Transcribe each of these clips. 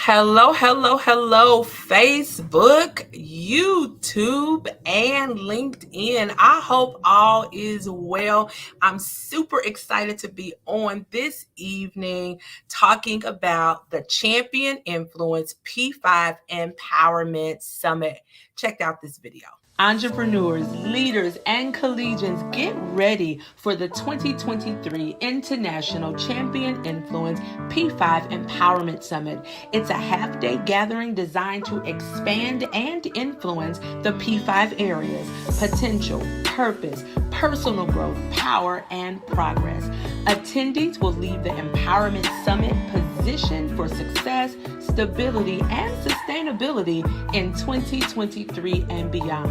Hello, hello, hello, Facebook, YouTube, and LinkedIn. I hope all is well. I'm super excited to be on this evening talking about the Champion Influence P5 Empowerment Summit. Check out this video. Entrepreneurs, leaders, and collegians, get ready for the 2023 International Champion Influence P5 Empowerment Summit. It's a half-day gathering designed to expand and influence the P5 areas: potential, purpose, personal growth, power, and progress. Attendees will leave the Empowerment Summit positioned for success, stability, and sustainability in 2023 and beyond.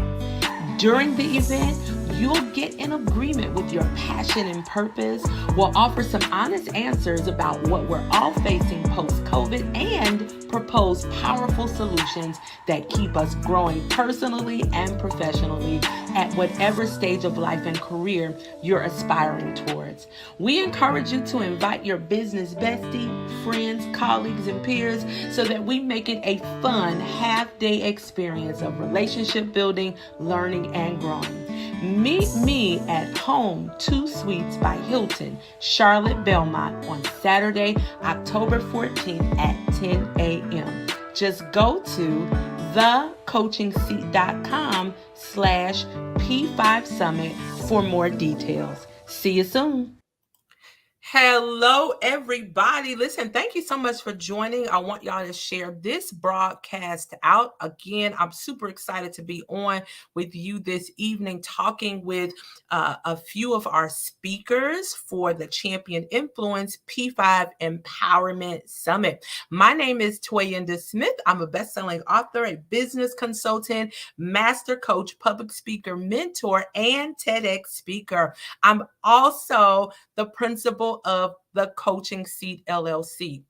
During the event, you'll get in agreement with your passion and purpose. We'll offer some honest answers about what we're all facing post-COVID and propose powerful solutions that keep us growing personally and professionally at whatever stage of life and career you're aspiring towards. We encourage you to invite your business bestie, friends, colleagues, and peers so that we make it a fun half-day experience of relationship building, learning, and growing. Meet me at Home 2 Suites by Hilton, Charlotte Belmont on Saturday, October 14th at 10 a.m. Just go to thecoachingseat.com/P5 Summit for more details. See you soon. Hello, everybody. Listen, thank you so much for joining. I want y'all to share this broadcast out. Again, I'm super excited to be on with you this evening, talking with a few of our speakers for the Champion Influence P5 Empowerment Summit. My name is Toyinda Smith. I'm a best-selling author, a business consultant, master coach, public speaker, mentor, and TEDx speaker. I'm also the principal of the Coaching Seat LLC.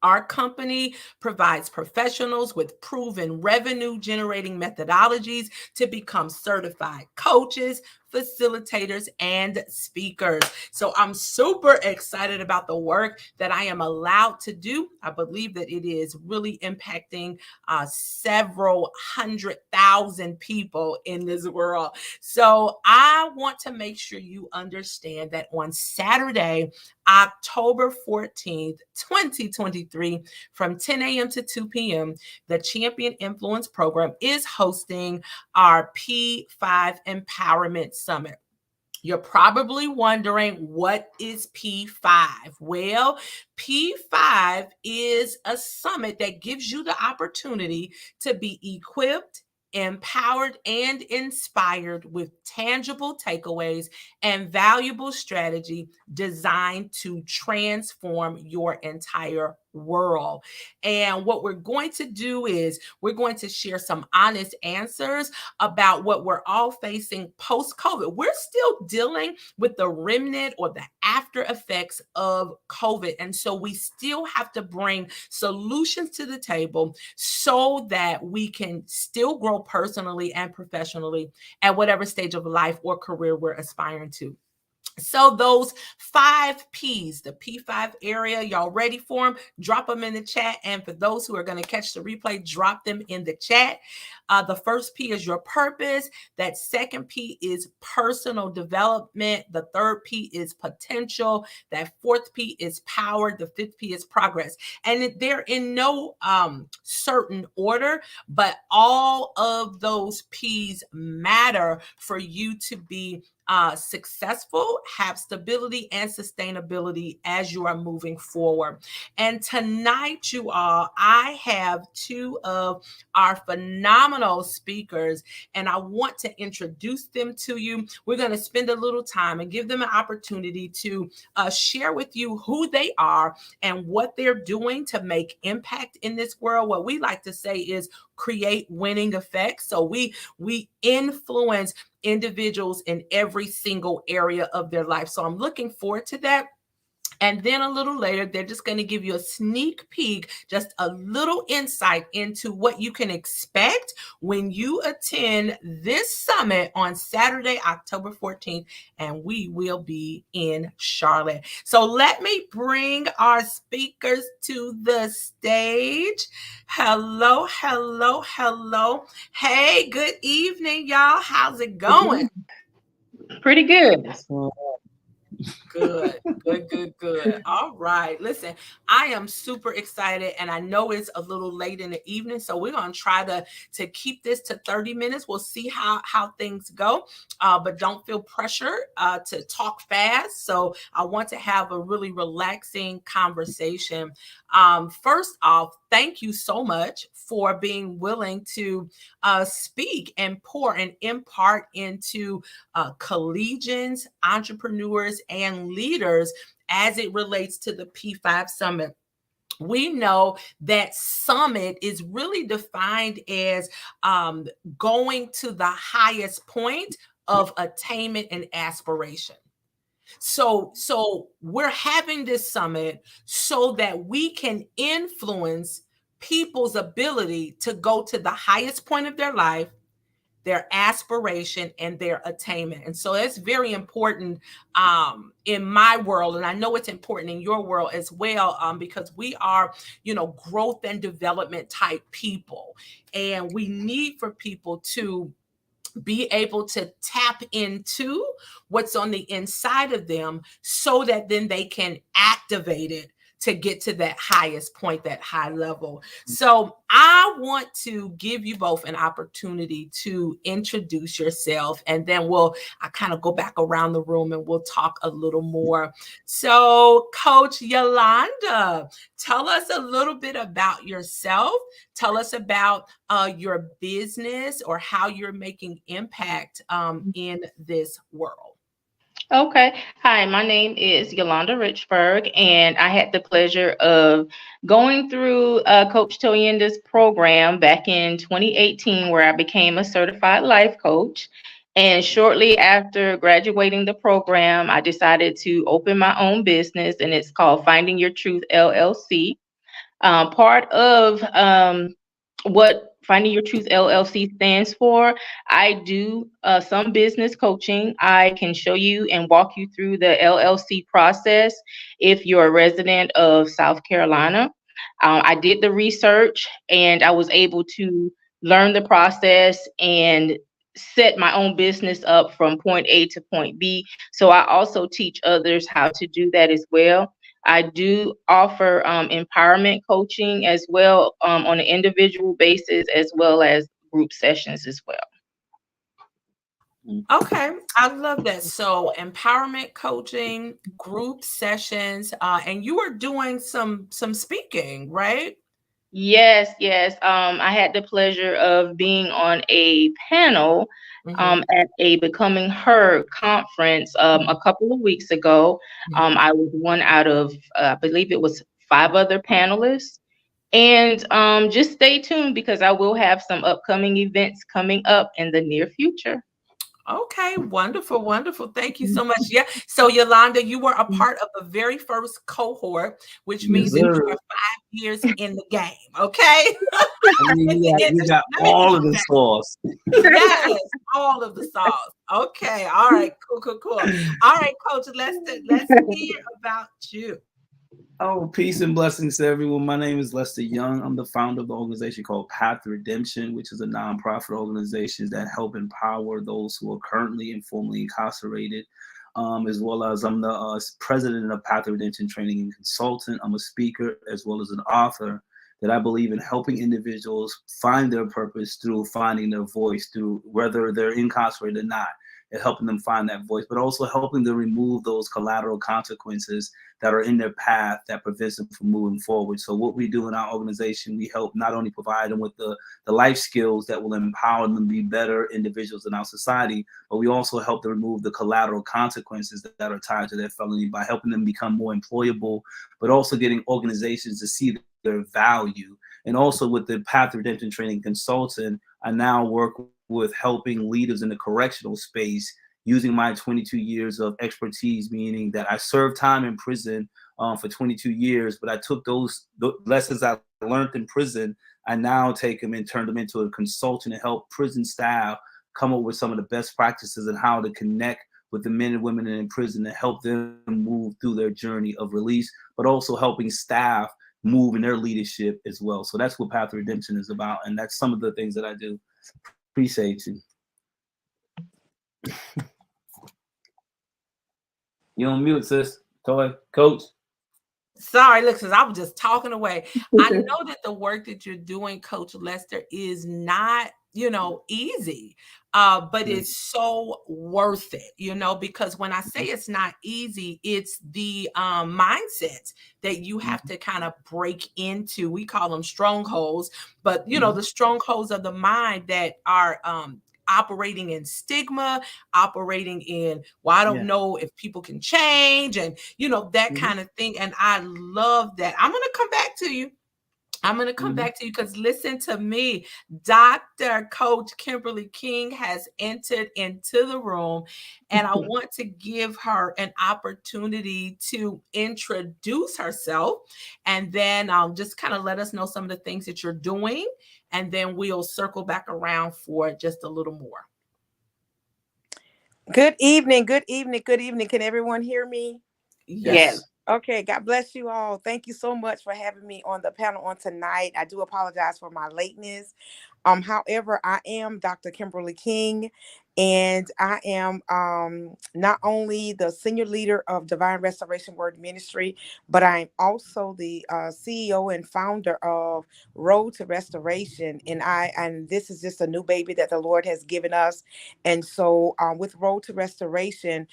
Our company provides professionals with proven revenue generating methodologies to become certified coaches, facilitators, and speakers. So I'm super excited about the work that I am allowed to do. I believe that it is really impacting several 100,000 people in this world. So I want to make sure you understand that on Saturday, October 14th, 2023, from 10 a.m. to 2 p.m., the Champion Influence Program is hosting our P5 Empowerment Summit. You're probably wondering, what is P5? Well, P5 is a summit that gives you the opportunity to be equipped, empowered, and inspired with tangible takeaways and valuable strategy designed to transform your entire world. And what we're going to do is we're going to share some honest answers about what we're all facing post-COVID. We're still dealing with the remnant or the after effects of COVID. And so we still have to bring solutions to the table so that we can still grow personally and professionally at whatever stage of life or career we're aspiring to. So those 5 P's, the P5 area, y'all ready for them? Drop them in the chat. And for those who are going to catch the replay, drop them in the chat. The first P is your purpose. That second P is personal development. The third P is potential. That fourth P is power. The fifth P is progress. And they're in no certain order, but all of those P's matter for you to be successful, have stability and sustainability as you are moving forward. And tonight, you all, I have 2 of our phenomenal speakers, and I want to introduce them to you. We're going to spend a little time and give them an opportunity to share with you who they are and what they're doing to make impact in this world. What we like to say is create winning effects. So we influence individuals in every single area of their life. So I'm looking forward to that. And then a little later, they're just going to give you a sneak peek, just a little insight into what you can expect when you attend this summit on Saturday, October 14th, and we will be in Charlotte. So let me bring our speakers to the stage. Hello, hello, hello. Hey, good evening, y'all. How's it going? Pretty good. Good, good, good, good. All right. Listen, I am super excited, and I know it's a little late in the evening, so we're gonna try to keep this to 30 minutes. We'll see how things go, but don't feel pressure to talk fast. So I want to have a really relaxing conversation. First off, thank you so much for being willing to speak and pour and impart into collegians, entrepreneurs, and leaders as it relates to the P5 Summit. We know that summit is really defined as going to the highest point of attainment and aspiration. So we're having this summit so that we can influence people's ability to go to the highest point of their life, their aspiration, and their attainment. And so it's very important in my world, and I know it's important in your world as well, because we are, growth and development type people, and we need for people to be able to tap into what's on the inside of them so that then they can activate it to get to that highest point, that high level. So I want to give you both an opportunity to introduce yourself, and then I kind of go back around the room and we'll talk a little more. So Coach Yolanda, tell us a little bit about yourself. Tell us about your business or how you're making impact in this world. Okay. Hi, my name is Yolanda Richburg, and I had the pleasure of going through Coach Toyenda's program back in 2018, where I became a certified life coach. And shortly after graduating the program, I decided to open my own business, and it's called Finding Your Truth LLC. Part of what Finding Your Truth LLC stands for, I do some business coaching. I can show you and walk you through the LLC process if you're a resident of South Carolina. I did the research and I was able to learn the process and set my own business up from point A to point B. So I also teach others how to do that as well. I do offer empowerment coaching as well, on an individual basis, as well as group sessions as well. Okay, I love that. So empowerment coaching, group sessions, and you are doing some speaking, right? Yes, yes. I had the pleasure of being on a panel at a Becoming Her conference a couple of weeks ago. I was one out of, I believe it was 5 other panelists. And just stay tuned because I will have some upcoming events coming up in the near future. Okay, wonderful, wonderful. Thank you so much. Yeah. So Yolanda, you were a part of the very first cohort, which means that you are 5 years in the game. Okay. You got all of the sauce. Yes, all of the sauce. Okay. All right. Cool. All right, Coach. Let's hear about you. Oh, peace and blessings to everyone. My name is Lester Young. I'm the founder of the organization called Path to Redemption, which is a nonprofit organization that help empower those who are currently and formerly incarcerated, as well as I'm the president of Path to Redemption Training and Consultant. I'm a speaker as well as an author that I believe in helping individuals find their purpose through finding their voice, through whether they're incarcerated or not, and helping them find that voice, but also helping them remove those collateral consequences that are in their path that prevents them from moving forward. So what we do in our organization, we help not only provide them with the life skills that will empower them to be better individuals in our society, but we also help them remove the collateral consequences that are tied to their felony by helping them become more employable, but also getting organizations to see their value. And also with the Path to Redemption Training Consultant, I now work with helping leaders in the correctional space using my 22 years of expertise, meaning that I served time in prison for 22 years. But I took those lessons I learned in prison. I now take them and turn them into a consultant to help prison staff come up with some of the best practices and how to connect with the men and women in prison to help them move through their journey of release, but also helping staff move in their leadership as well. So that's what Path of Redemption is about. And that's some of the things that I do. Appreciate you. You on mute, sis. Toy, coach. Sorry, look, since I was just talking away. I know that the work that you're doing, Coach Lester, is not, easy, but it's so worth it, because when I say it's not easy, it's the mindsets that you have to kind of break into. We call them strongholds, but, the strongholds of the mind that are operating in stigma, operating in, I don't know if people can change, and that kind of thing. And I love that. I'm going to come back to you. Because listen to me, Dr. Coach Kimberly King has entered into the room, and I want to give her an opportunity to introduce herself, and then just kind of let us know some of the things that you're doing, and then we'll circle back around for just a little more. Good evening. Can everyone hear me? Yes. Okay, God bless you all. Thank you so much for having me on the panel on tonight. I do apologize for my lateness. However, I am Dr. Kimberly King, and I am not only the senior leader of Divine Restoration Word Ministry, but I'm also the CEO and founder of Road to Restoration. And this is just a new baby that the Lord has given us. And so with Road to Restoration,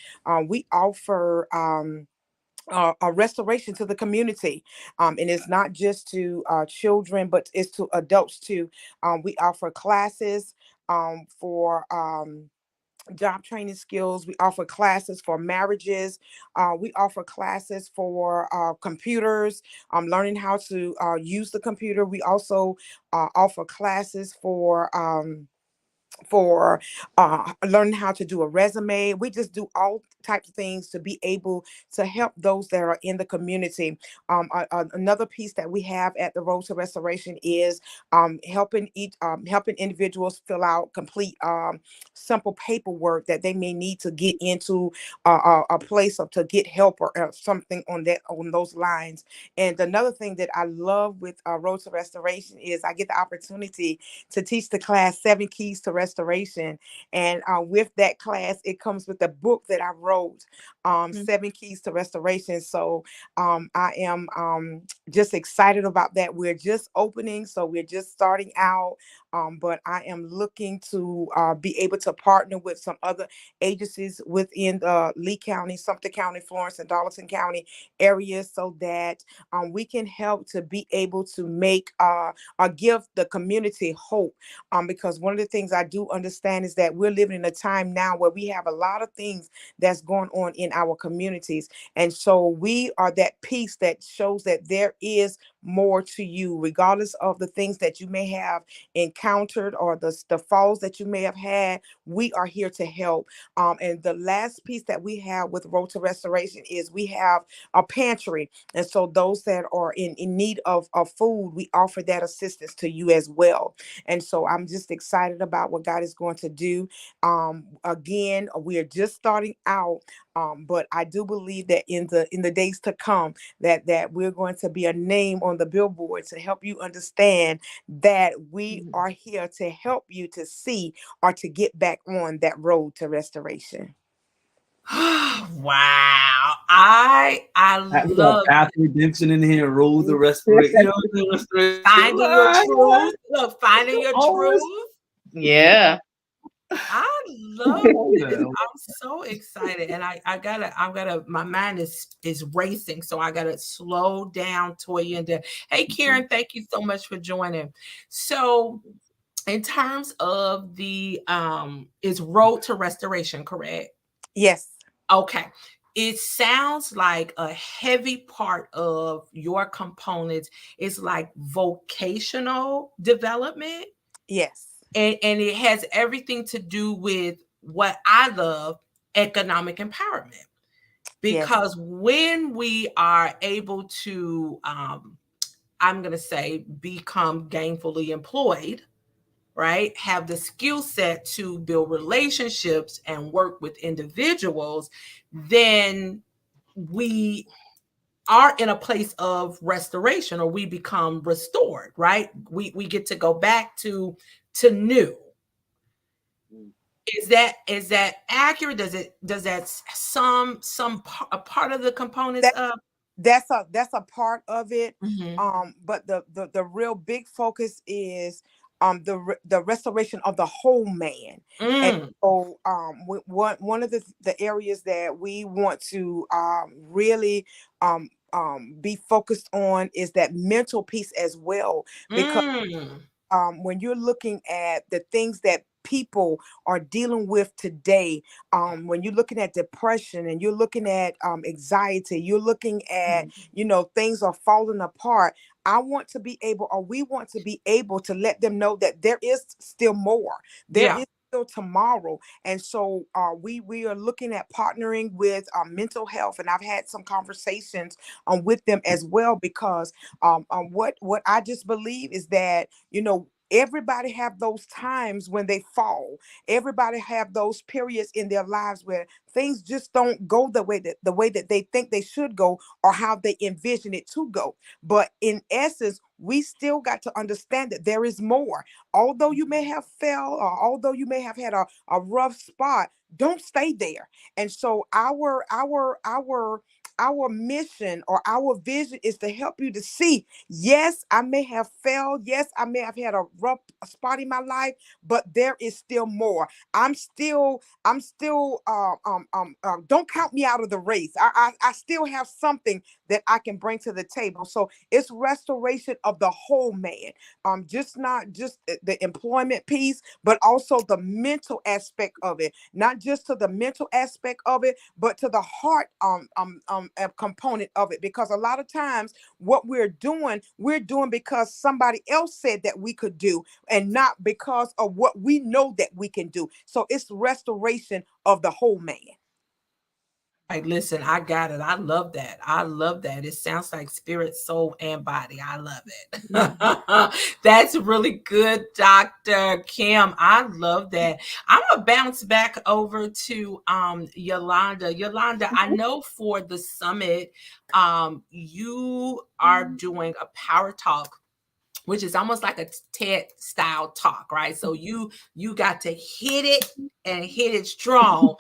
we offer a restoration to the community, and it's not just to children, but it's to adults too. We offer classes for job training skills. We offer classes for marriages. We offer classes for computers, learning how to use the computer. We also offer classes for learning how to do a resume. We just do all types of things to be able to help those that are in the community. Another piece that we have at the Road to Restoration is helping individuals fill out complete simple paperwork that they may need to get into a place to get help or something on those lines. And another thing that I love with Road to Restoration is I get the opportunity to teach the class 7 Keys to Restoration. And with that class, it comes with a book that I wrote, 7 Keys to Restoration. So I am just excited about that. We're just opening, so we're just starting out. But I am looking to be able to partner with some other agencies within Lee County, Sumter County, Florence, and Darlington County areas, so that we can help to be able to make or give the community hope. Because one of the things I do understand is that we're living in a time now where we have a lot of things that's going on in our communities. And so we are that piece that shows that there is more to you, regardless of the things that you may have encountered or the falls that you may have had. We are here to help. And the last piece that we have with Road to Restoration is we have a pantry. And so those that are in need of food, we offer that assistance to you as well. And so I'm just excited about what God is going to do. Again, we are just starting out, but I do believe that in the days to come, that we're going to be a name on the billboard to help you understand that we are here to help you to see or to get back on that road to restoration. Wow. I love Path of Redemption in here, Road to Restoration. Finding your truth. Look, finding your truth. Yeah. I love it. I'm so excited. And I gotta, my mind is racing. So I gotta slow down, Toyinda. Hey, Karen, thank you so much for joining. So in terms of the is Road to Restoration, correct? Yes. Okay. It sounds like a heavy part of your components is like vocational development. Yes. And it has everything to do with what I love, economic empowerment. Because when we are able to, I'm going to say, become gainfully employed, right? Have the skill set to build relationships and work with individuals, then we are in a place of restoration, or we become restored, right? We get to go back to new. Is that accurate? Does that a part of the components of that's a part of it. Mm-hmm. But the real big focus is the restoration of the whole man. And so one of the areas that we want to really be focused on is that mental piece as well, because when you're looking at the things that people are dealing with today, when you're looking at depression and you're looking at anxiety, you're looking at, things are falling apart. I want to be able, or we want to be able to let them know that there is still more. There is still tomorrow. And so we are looking at partnering with mental health, and I've had some conversations with them as well, because what I just believe is that, everybody have those times when they fall. Everybody have those periods in their lives where things just don't go the way that they think they should go, or how they envision it to go. But in essence, we still got to understand that there is more. Although you may have fell, or although you may have had a rough spot, don't stay there. And so our mission or our vision is to help you to see, yes, I may have failed. Yes, I may have had a rough spot in my life, but there is still more. I'm still don't count me out of the race. I still have something that I can bring to the table. So it's restoration of the whole man. Just not just the employment piece, but also the mental aspect of it. Not just to the mental aspect of it, but to the heart component of it. Because a lot of times what we're doing because somebody else said that we could do, and not because of what we know that we can do. So it's restoration of the whole man. Like, listen, I got it. I love that. I love that. It sounds like spirit, soul, and body. I love it. That's really good, Dr. Kim. I love that. I'm gonna bounce back over to Yolanda. Yolanda, I know for the summit, you are doing a power talk, which is almost like a TED style talk, right? So you got to hit it and hit it strong,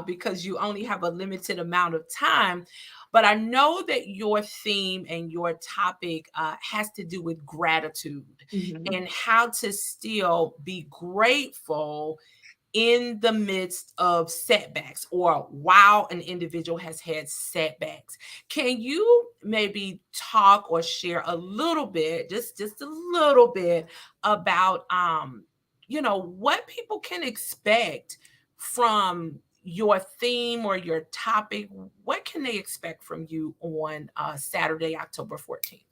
because you only have a limited amount of time. But I know that your theme and your topic has to do with gratitude, and how to still be grateful in the midst of setbacks, or while an individual has had setbacks. Can you maybe talk or share a little bit, just a little bit, about what people can expect from your theme or your topic? What can they expect from you on Saturday, October 14th?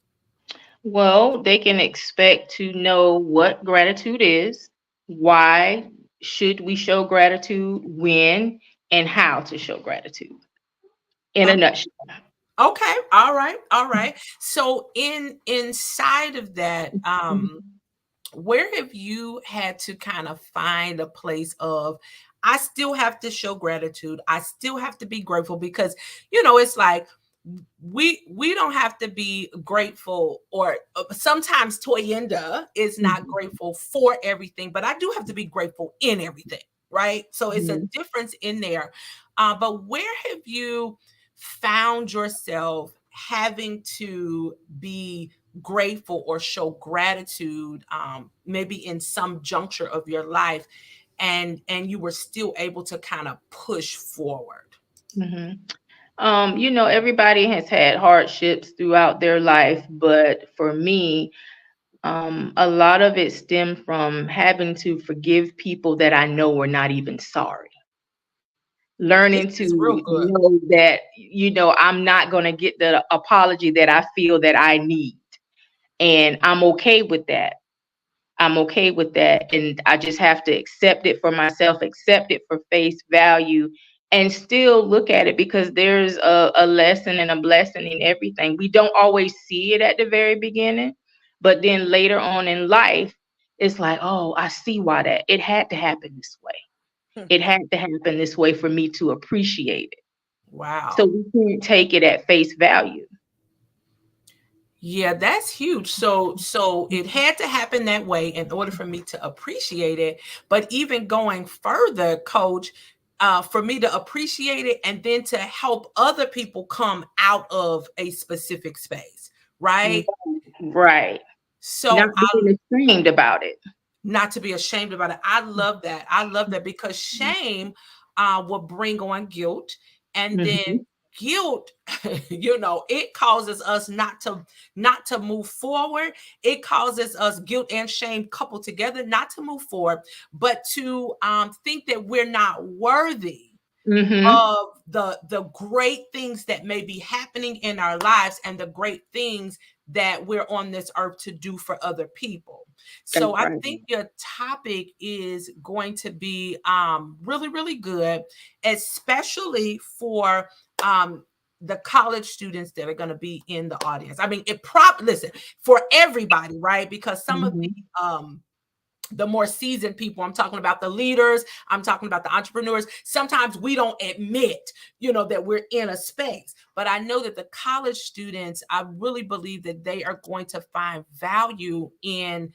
Well, they can expect to know what gratitude is, why should we show gratitude, when, and how to show gratitude in a nutshell. Okay. All right. So inside of that, where have you had to kind of find a place of, I still have to show gratitude, I still have to be grateful? Because it's like, we don't have to be grateful, or sometimes Toyinda is not grateful for everything, but I do have to be grateful in everything, right? So it's a difference in there. But where have you found yourself having to be grateful or show gratitude, maybe in some juncture of your life, and you were still able to kind of push forward? Everybody has had hardships throughout their life, but for me, a lot of it stemmed from having to forgive people that I know were not even sorry. Learning to know that, I'm not going to get the apology that I feel that I need. And I'm okay with that. And I just have to accept it for myself, accept it for face value, and still look at it, because there's a lesson and a blessing in everything. We don't always see it at the very beginning, but then later on in life, it's like, oh, I see why that it had to happen this way. Hmm. It had to happen this way for me to appreciate it. So Wow. we can't take it at face value. Yeah, that's huge. So it had to happen that way in order for me to appreciate it. But even going further, coach, for me to appreciate it and then to help other people come out of a specific space, right? Right. Not So being ashamed about it. not to be ashamed about it. I love that. I love that because shame will bring on guilt, and then Mhm. guilt, it causes us not to move forward. It causes us, guilt and shame coupled together, not to move forward, but to think that we're not worthy Mhm. of the great things that may be happening in our lives and the great things that we're on this earth to do for other people. That's So I right. think your topic is going to be really, really good, especially for the college students that are going to be in the audience. I mean, listen, for everybody, right? Because some of the more seasoned people, I'm talking about the leaders, I'm talking about the entrepreneurs, sometimes we don't admit, that we're in a space. But I know that the college students, I really believe that they are going to find value in,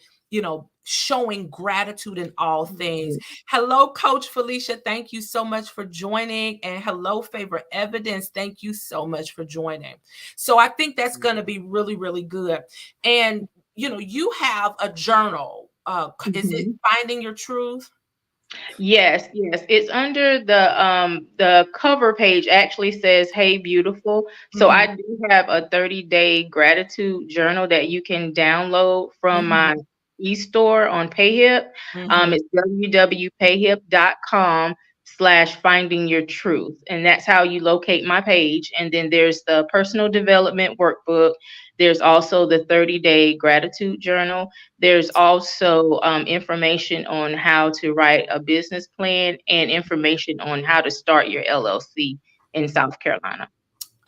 showing gratitude in all things. Hello, Coach Felicia. Thank you so much for joining. And hello, Favor Evidence. Thank you so much for joining. So I think that's going to be really, really good. And you have a journal. Is it Mhm. Finding Your Truth? Yes, yes. It's under the cover page actually says, "Hey Beautiful." So Mhm, I do have a 30-day gratitude journal that you can download from mhm, my e-store on Payhip. mhm. It's www.payhip.com/finding your truth. And that's how you locate my page. And then there's the personal development workbook. There's also the 30-day gratitude journal. There's also information on how to write a business plan and information on how to start your LLC in South Carolina.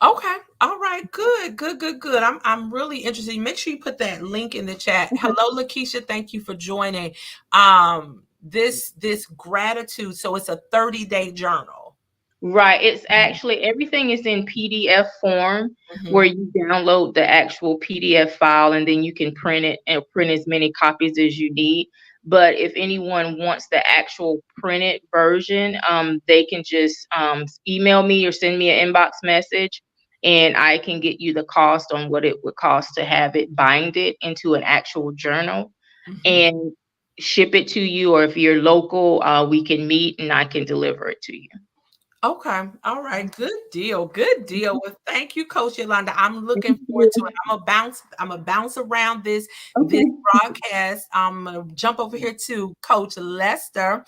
Okay. All right. Good. Good. Good. Good. I'm really interested. Make sure you put that link in the chat. Hello, Lakeisha. Thank you for joining. This gratitude. So it's a 30-day journal. Right. It's Mhm, actually everything is in PDF form where mhm. you download the actual PDF file and then you can print it and print as many copies as you need. But if anyone wants the actual printed version, they can just email me or send me an inbox message, and I can get you the cost on what it would cost to have it binded into an actual journal Mhm. and ship it to you. Or if you're local, we can meet and I can deliver it to you. Okay. All right. Good deal. Good deal. Well, thank you, Coach Yolanda. I'm looking forward to it. I'm a bounce around this Okay. broadcast. I'm gonna jump over here to Coach Lester.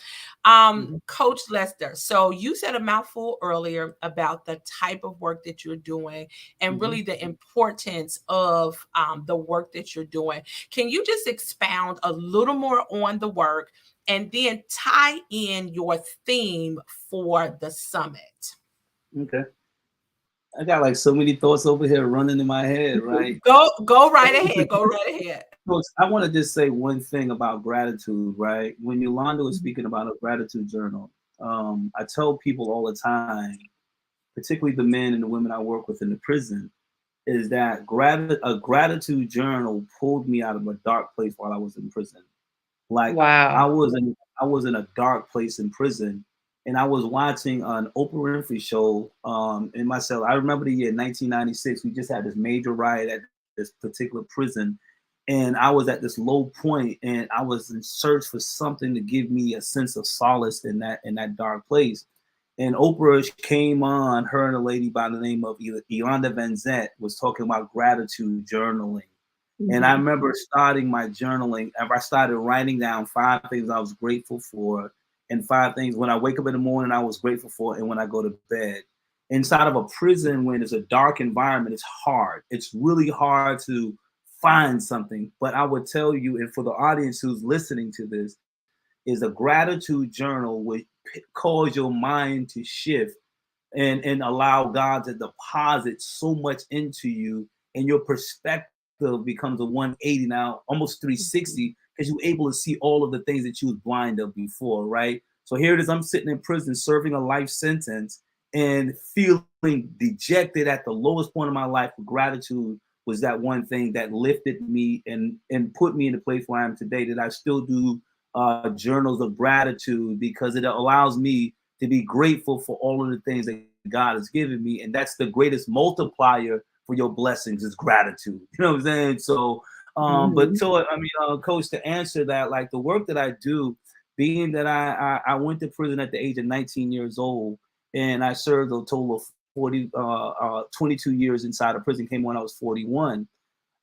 Coach Lester. So you said a mouthful earlier about the type of work that you're doing and Mhm. really the importance of the work that you're doing. Can you just expound a little more on the work and then tie in your theme for the summit? Okay. I got like so many thoughts over here running in my head, right? Go right ahead. Go right ahead. Coach, I want to just say one thing about gratitude, right? When Yolanda was Mhm, speaking about a gratitude journal, I tell people all the time, particularly the men and the women I work with in the prison, is that a gratitude journal pulled me out of a dark place while I was in prison. Like I Wow. was in I was in a dark place in prison, and I was watching an Oprah Winfrey show in my cell. I remember the year 1996. We just had this major riot at this particular prison, and I was at this low point, and I was in search for something to give me a sense of solace in that dark place. And Oprah came on, her and a lady by the name of Yolanda Van Zant was talking about gratitude journaling. And I Mhm. remember starting my journaling, and I started writing down 5 things I was grateful for, and 5 things when I wake up in the morning I was grateful for, and when I go to bed. Inside of a prison, when it's a dark environment, it's hard. It's really hard to find something. But I would tell you, and for the audience who's listening to this, is a gratitude journal would cause your mind to shift and allow God to deposit so much into you, and your perspective becomes a 180 now, almost 360, because you're able to see all of the things that you was blind of before, right? So here it is, I'm sitting in prison serving a life sentence and feeling dejected at the lowest point of my life. Gratitude was that one thing that lifted me and put me in the place where I am today, that I still do journals of gratitude, because it allows me to be grateful for all of the things that God has given me. And that's the greatest multiplier for your blessings, is gratitude. You know what I'm saying? So, but so, I mean, Coach, to answer that, like the work that I do, being that I went to prison at the age of 19 years old, and I served a total of 22 years inside of prison, came when I was 41.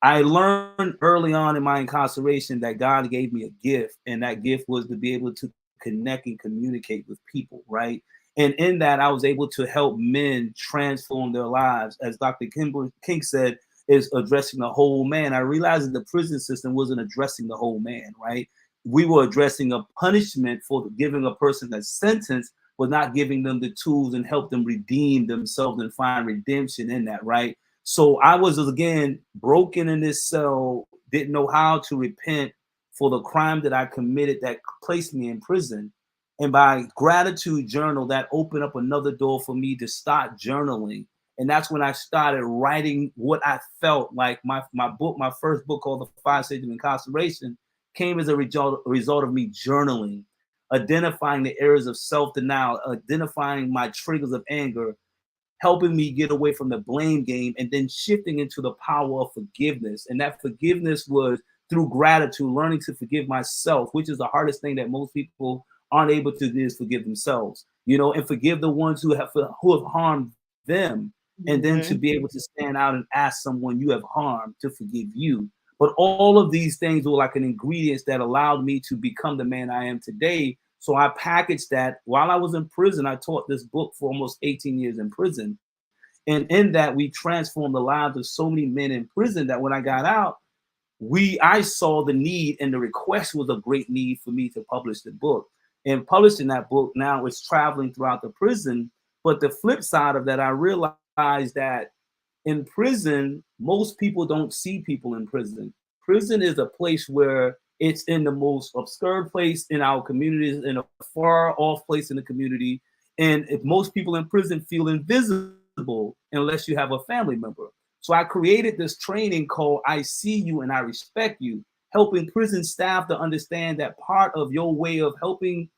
I learned early on in my incarceration that God gave me a gift, and that gift was to be able to connect and communicate with people, right? And in that, I was able to help men transform their lives. As Dr. King said, is addressing the whole man. I realized that the prison system wasn't addressing the whole man, right? We were addressing a punishment for giving a person a sentence, but not giving them the tools and help them redeem themselves and find redemption in that, right? So I was, again, broken in this cell, didn't know how to repent for the crime that I committed that placed me in prison. And by gratitude journal, that opened up another door for me to start journaling. And that's when I started writing what I felt like. My first book, called The 5 Stages of Incarceration, came as a result of me journaling, identifying the areas of self-denial, identifying my triggers of anger, helping me get away from the blame game, and then shifting into the power of forgiveness. And that forgiveness was through gratitude, learning to forgive myself, which is the hardest thing that most people aren't able to do, is forgive themselves, you know, and forgive the ones who have harmed them. And then to be able to stand out and ask someone you have harmed to forgive you. But all of these things were like an ingredients that allowed me to become the man I am today. So I packaged that while I was in prison. I taught this book for almost 18 years in prison. And in that, we transformed the lives of so many men in prison that when I got out, I saw the need, and the request was a great need for me to publish the book. And publishing that book now is traveling throughout the prison. But the flip side of that, I realized that in prison, most people don't see people in prison. Prison is a place where it's in the most obscure place in our communities, in a far off place in the community. And if most people in prison feel invisible unless you have a family member. So I created this training called I See You and I Respect You, helping prison staff to understand that part of your way of helping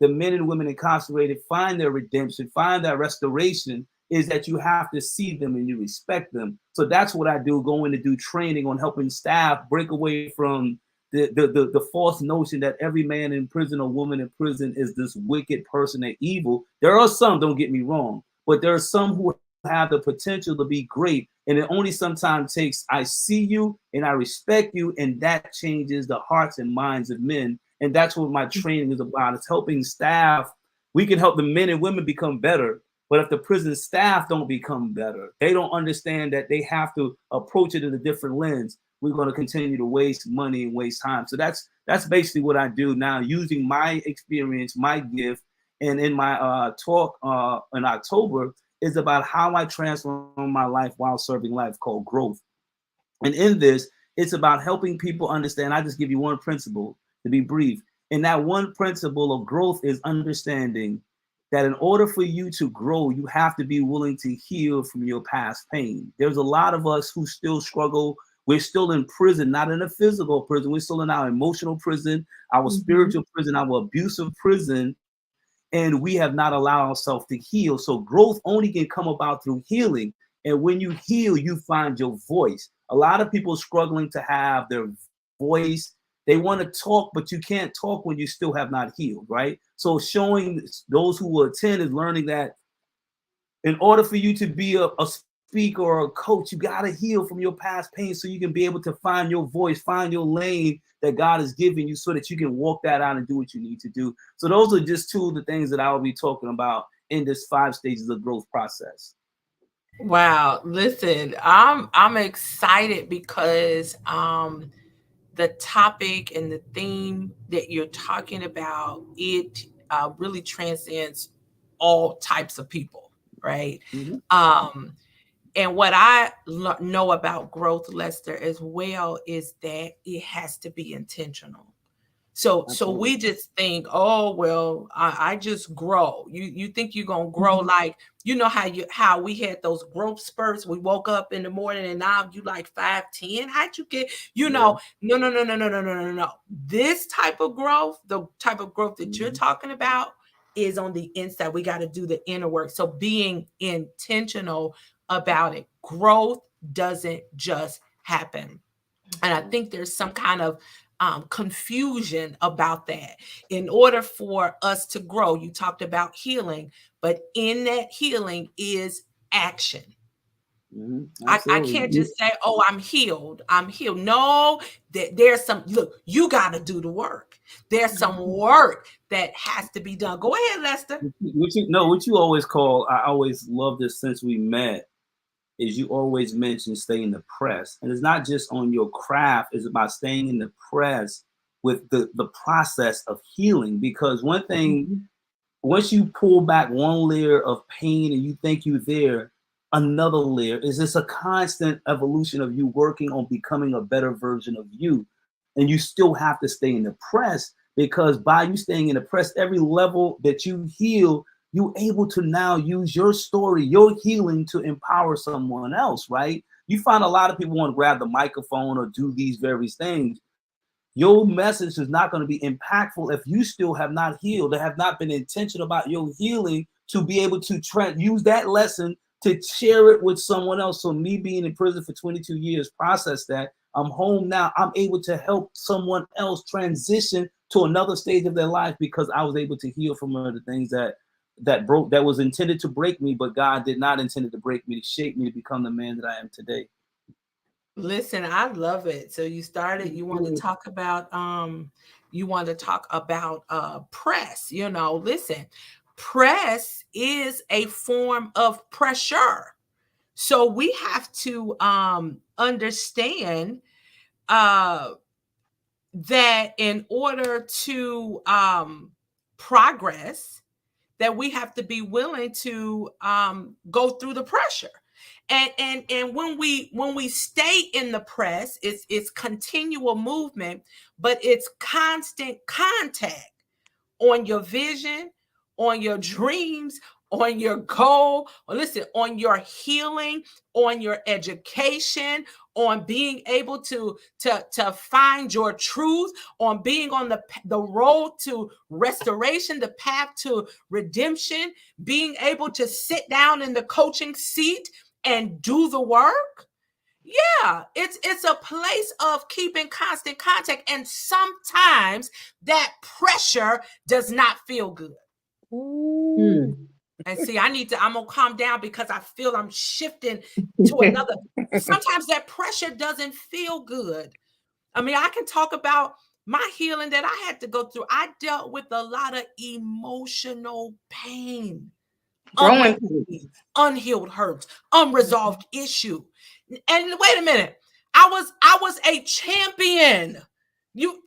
the men and women incarcerated find their redemption, find their restoration, is that you have to see them and you respect them. So that's what I do, going to do training on helping staff break away from the false notion that every man in prison or woman in prison is this wicked person and evil. There are some, don't get me wrong, but there are some who have the potential to be great. And it only sometimes takes, I see you and I respect you, and that changes the hearts and minds of men. And that's what my training is about. It's helping staff. We can help the men and women become better. But if the prison staff don't become better, they don't understand that they have to approach it in a different lens, we're going to continue to waste money and waste time. So that's basically what I do now, using my experience, my gift. And in my talk in October is about how I transform my life while serving life, called Growth. And in this, it's about helping people understand. I just give you one principle to be brief. And that one principle of growth is understanding that in order for you to grow, you have to be willing to heal from your past pain. There's a lot of us who still struggle. We're still in prison, not in a physical prison. We're still in our emotional prison, our spiritual prison, our abusive prison, and we have not allowed ourselves to heal. So growth only can come about through healing. And when you heal, you find your voice. A lot of people struggling to have their voice. They want to talk, but you can't talk when you still have not healed, right? So showing those who will attend is learning that in order for you to be a speaker or a coach, you got to heal from your past pain so you can be able to find your voice, find your lane that God has given you, so that you can walk that out and do what you need to do. So those are just two of the things that I will be talking about in this 5 stages of growth process. Wow. Listen, I'm excited because the topic and the theme that you're talking about, it really transcends all types of people. right? Mm-hmm. And what I know about growth, Lester, as well, is that it has to be intentional. So Absolutely. we just think, oh well, I just grow. You think you're gonna grow like, you know how we had those growth spurts. We woke up in the morning and now you like 5'10". How'd you get? No. This type of growth, the type of growth that you're talking about, is on the inside. We got to do the inner work. So being intentional about it. Growth doesn't just happen. And I think there's some kind of confusion about that. In order for us to grow, you talked about healing, but in that healing is action. I can't just say, oh, I'm healed. I'm healed. No, there's some, look, you got to do the work. There's some work that has to be done. Go ahead, Lester. What you always call, I always love this since we met, is you always mention stay in the press. And it's not just on your craft, it's about staying in the press with the process of healing. Because one thing, once you pull back one layer of pain and you think you're there, another layer is this a constant evolution of you working on becoming a better version of you. And you still have to stay in the press, because by you staying in the press, every level that you heal, you're able to now use your story, your healing, to empower someone else, right? You find a lot of people want to grab the microphone or do these various things. Your message is not going to be impactful if you still have not healed, or have not been intentional about your healing to be able to use that lesson to share it with someone else. So me being in prison for 22 years, process that. I'm home now. I'm able to help someone else transition to another stage of their life, because I was able to heal from one of the things that was intended to break me, but God did not intend it to break me, to shape me to become the man that I am today. Listen, I love it. So you started, you want to talk about press. Listen, press is a form of pressure. So we have to understand that in order to progress, that we have to be willing to go through the pressure. And when we stay in the press, it's continual movement, but it's constant contact on your vision, on your dreams, on your goal, or listen, on your healing, on your education, on being able to find your truth, on being on the road to restoration, the path to redemption, being able to sit down in the coaching seat and do the work. Yeah, it's a place of keeping constant contact, and sometimes that pressure does not feel good. And see, I'm gonna calm down, because I feel I'm shifting to another. Sometimes that pressure doesn't feel good. I mean, I can talk about my healing that I had to go through. I dealt with a lot of emotional pain, unhealed hurts, unresolved issue. And wait a minute, I was a champion. You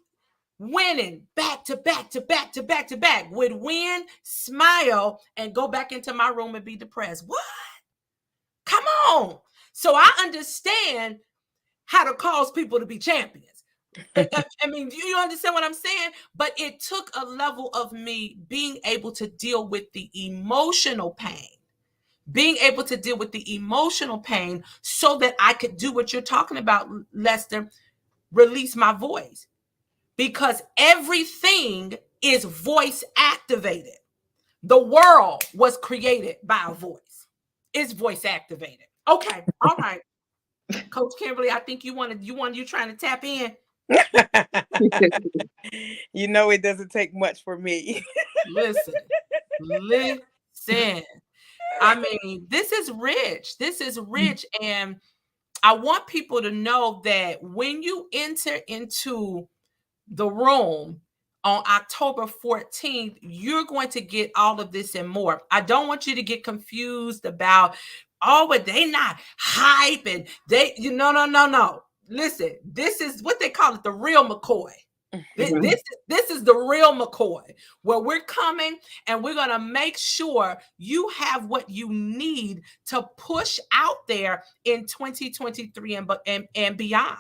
winning back to back to back to back to back, would win, smile, and go back into my room and be depressed. What? Come on. So I understand how to cause people to be champions. I mean, do you understand what I'm saying? But it took a level of me being able to deal with the emotional pain. Being able to deal with the emotional pain so that I could do what you're talking about, Lester, release my voice. Because everything is voice activated. The world was created by a voice. It's voice activated. Okay, all right. Coach Kimberly, I think you trying to tap in. It doesn't take much for me. Listen. I mean, this is rich. And I want people to know that when you enter into the room on October 14th, you're going to get all of this and more. I don't want you to get confused about, but they not hype and they, no. Listen, this is what they call it, the real McCoy. This is the real McCoy, where we're coming and we're going to make sure you have what you need to push out there in 2023 and beyond.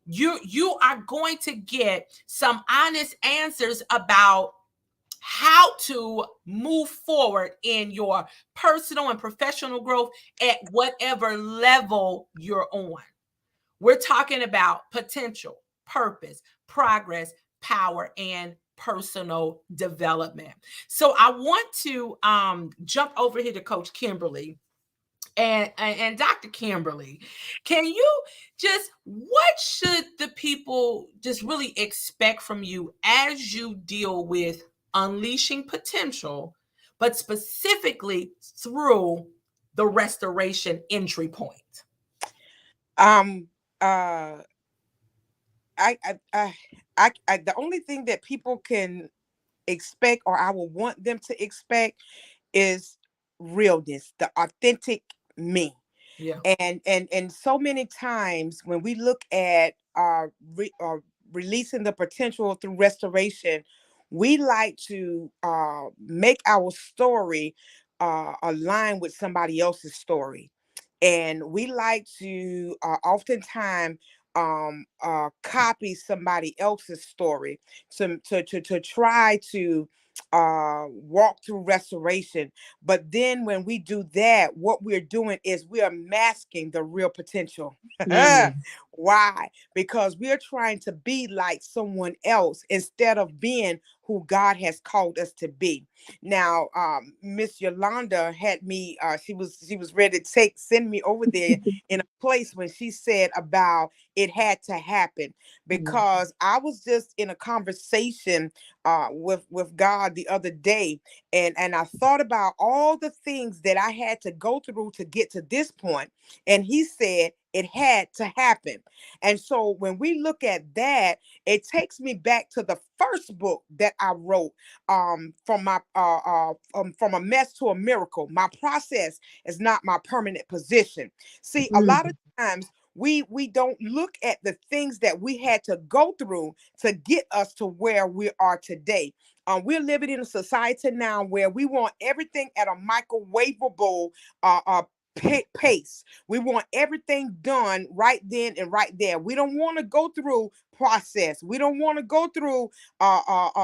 You are going to get some honest answers about how to move forward in your personal and professional growth at whatever level you're on. We're talking about potential, purpose, progress, power, and personal development. So I want to jump over here to Coach Kimberly. And Dr. Kimberly, can you what should the people just really expect from you as you deal with unleashing potential, but specifically through the restoration entry point? I the only thing that people can expect, or I will want them to expect, is realness, the authentic me. Yeah. And so many times when we look at releasing the potential through restoration, we like to make our story align with somebody else's story. And we like to oftentimes copy somebody else's story to try to walk through restoration. But then when we do that, what we're doing is we are masking the real potential. Why? Because we are trying to be like someone else instead of being who God has called us to be. Now, Miss Yolanda had me, she was ready to send me over there in a place when she said about it had to happen, because I was just in a conversation with God the other day, and I thought about all the things that I had to go through to get to this point, and he said it had to happen. And so when we look at that, it takes me back to the first book that I wrote, from a mess to a miracle. My process is not my permanent position. See, a lot of times we don't look at the things that we had to go through to get us to where we are today. We're living in a society now where we want everything at a microwavable pace. We want everything done right then and right there. We don't want to go through process. We don't want to go through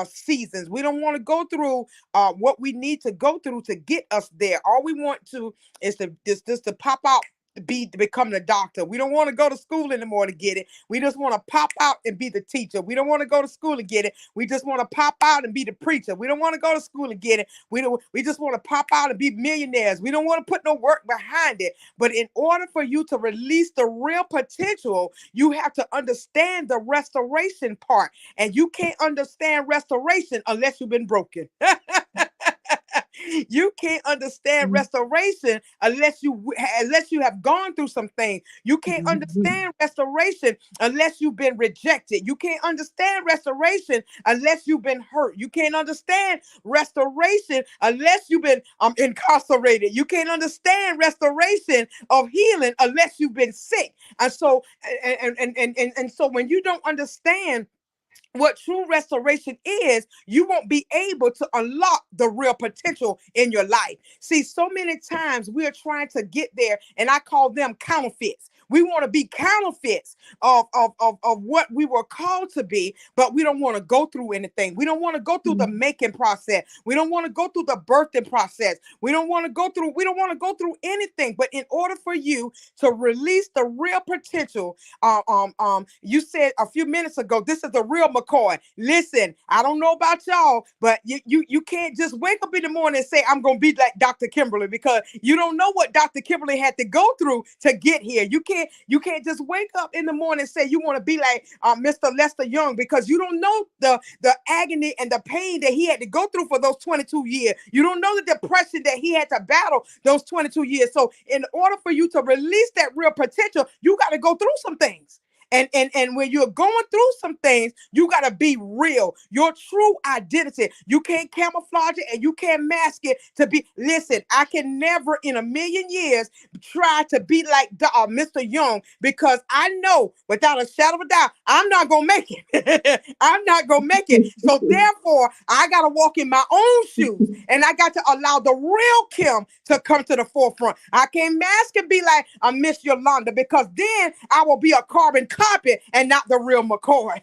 seasons. We don't want to go through what we need to go through to get us there. All we want to is to pop out to become the doctor. We don't want to go to school anymore to get it. We just want to pop out and be the teacher. We don't want to go to school to get it. We just want to pop out and be the preacher. We don't want to go to school and get it. We just want to pop out and be millionaires. We don't want to put no work behind it. But in order for you to release the real potential, you have to understand the restoration part. And you can't understand restoration unless you've been broken. You can't understand restoration unless you have gone through some things. You can't understand restoration unless you've been rejected. You can't understand restoration unless you've been hurt. You can't understand restoration unless you've been incarcerated. You can't understand restoration of healing unless you've been sick. And so so when you don't understand what true restoration is, you won't be able to unlock the real potential in your life. See, so many times we are trying to get there, and I call them counterfeits. We want to be counterfeits of what we were called to be, but we don't want to go through anything. We don't want to go through the making process. We don't want to go through the birthing process. We don't want to go through anything. But in order for you to release the real potential, you said a few minutes ago, this is the real McCoy. Listen, I don't know about y'all, but you can't just wake up in the morning and say, I'm going to be like Dr. Kimberly, because you don't know what Dr. Kimberly had to go through to get here. You can't just wake up in the morning and say you want to be like Mr. Lester Young, because you don't know the agony and the pain that he had to go through for those 22 years. You don't know the depression that he had to battle those 22 years. So in order for you to release that real potential, you got to go through some things. And when you're going through some things, you got to be real, your true identity. You can't camouflage it and you can't mask it to be. Listen, I can never in a million years try to be like Mr. Young, because I know without a shadow of a doubt, I'm not going to make it. I'm not going to make it. So therefore, I got to walk in my own shoes, and I got to allow the real Kim to come to the forefront. I can't mask and be like a Miss Yolanda, because then I will be a carbon copy and not the real McCoy.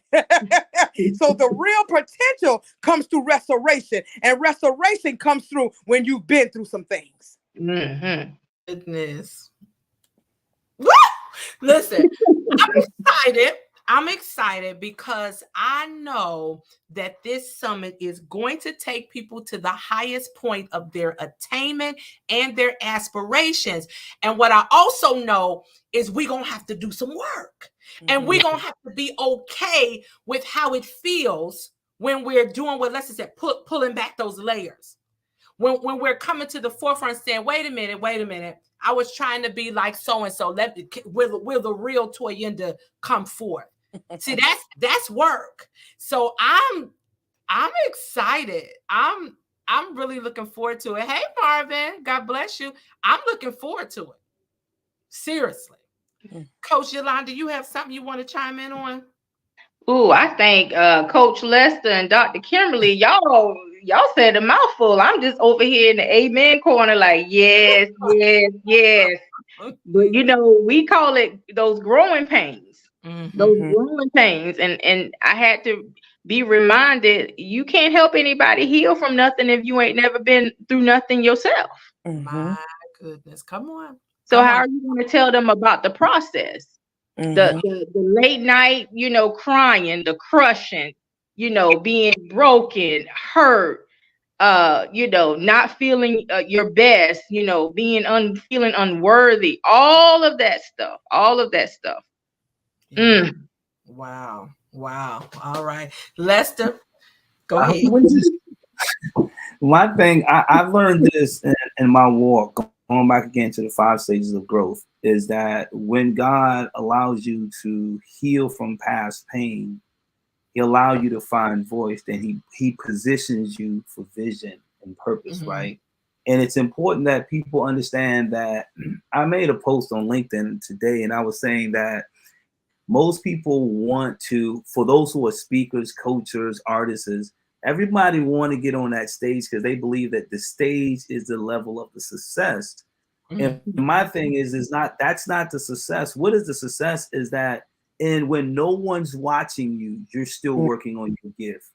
So the real potential comes through restoration, and restoration comes through when you've been through some things. Mm-hmm. Goodness. Woo! Listen, I'm excited because I know that this summit is going to take people to the highest point of their attainment and their aspirations. And what I also know is we're going to have to do some work. And we're going to have to be okay with how it feels when we're doing what Leslie said, pulling back those layers. When we're coming to the forefront saying, wait a minute, I was trying to be like so-and-so. Will the real Toyinda come forth? See, that's work. So I'm excited. I'm really looking forward to it. Hey, Marvin, God bless you. I'm looking forward to it. Seriously. Coach Yolanda, you have something you want to chime in on? Ooh, I think Coach Lester and Dr. Kimberly, y'all said a mouthful. I'm just over here in the amen corner, like, yes. But we call it those growing pains. Those growing pains. And I had to be reminded, you can't help anybody heal from nothing if you ain't never been through nothing yourself. My goodness. Come on. So how are you going to tell them about the process? The late night, crying, the crushing, being broken, hurt, not feeling your best, feeling unworthy, all of that stuff. Yeah. Wow. All right. Lester, go ahead. My thing, I've learned this in my walk, going back again to the 5 stages of growth, is that when God allows you to heal from past pain, He allows you to find voice, then he positions you for vision and purpose, right? And it's important that people understand that. I made a post on LinkedIn today, and I was saying that most people want to, for those who are speakers, coaches, artists, everybody want to get on that stage because they believe that the stage is the level of the success. And my thing is that's not the success. What is the success is that, and when no one's watching you, you're still working on your gift.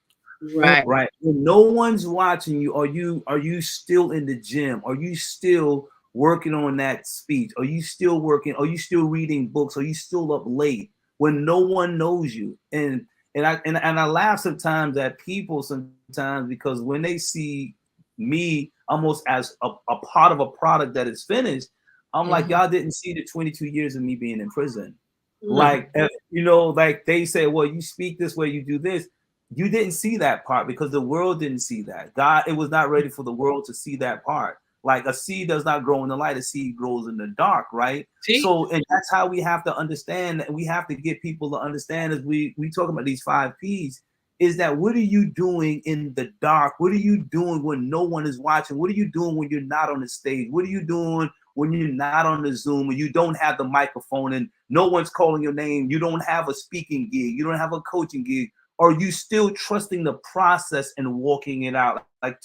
Right. When no one's watching you, are you still in the gym? Are you still working on that speech? Are you still working? Are you still reading books? Are you still up late when no one knows you? And I laugh sometimes at people sometimes, because when they see me almost as a part of a product that is finished, I'm like, y'all didn't see the 22 years of me being in prison. Like, like they say, well, you speak this way, you do this. You didn't see that part because the world didn't see that. God, it was not ready for the world to see that part. Like a seed does not grow in the light, a seed grows in the dark, right? So, and that's how we have to understand, and we have to get people to understand as we talk about these 5 Ps, is that what are you doing in the dark? What are you doing when no one is watching? What are you doing when you're not on the stage? What are you doing when you're not on the Zoom and you don't have the microphone and no one's calling your name? You don't have a speaking gig. You don't have a coaching gig. Are you still trusting the process and walking it out? Like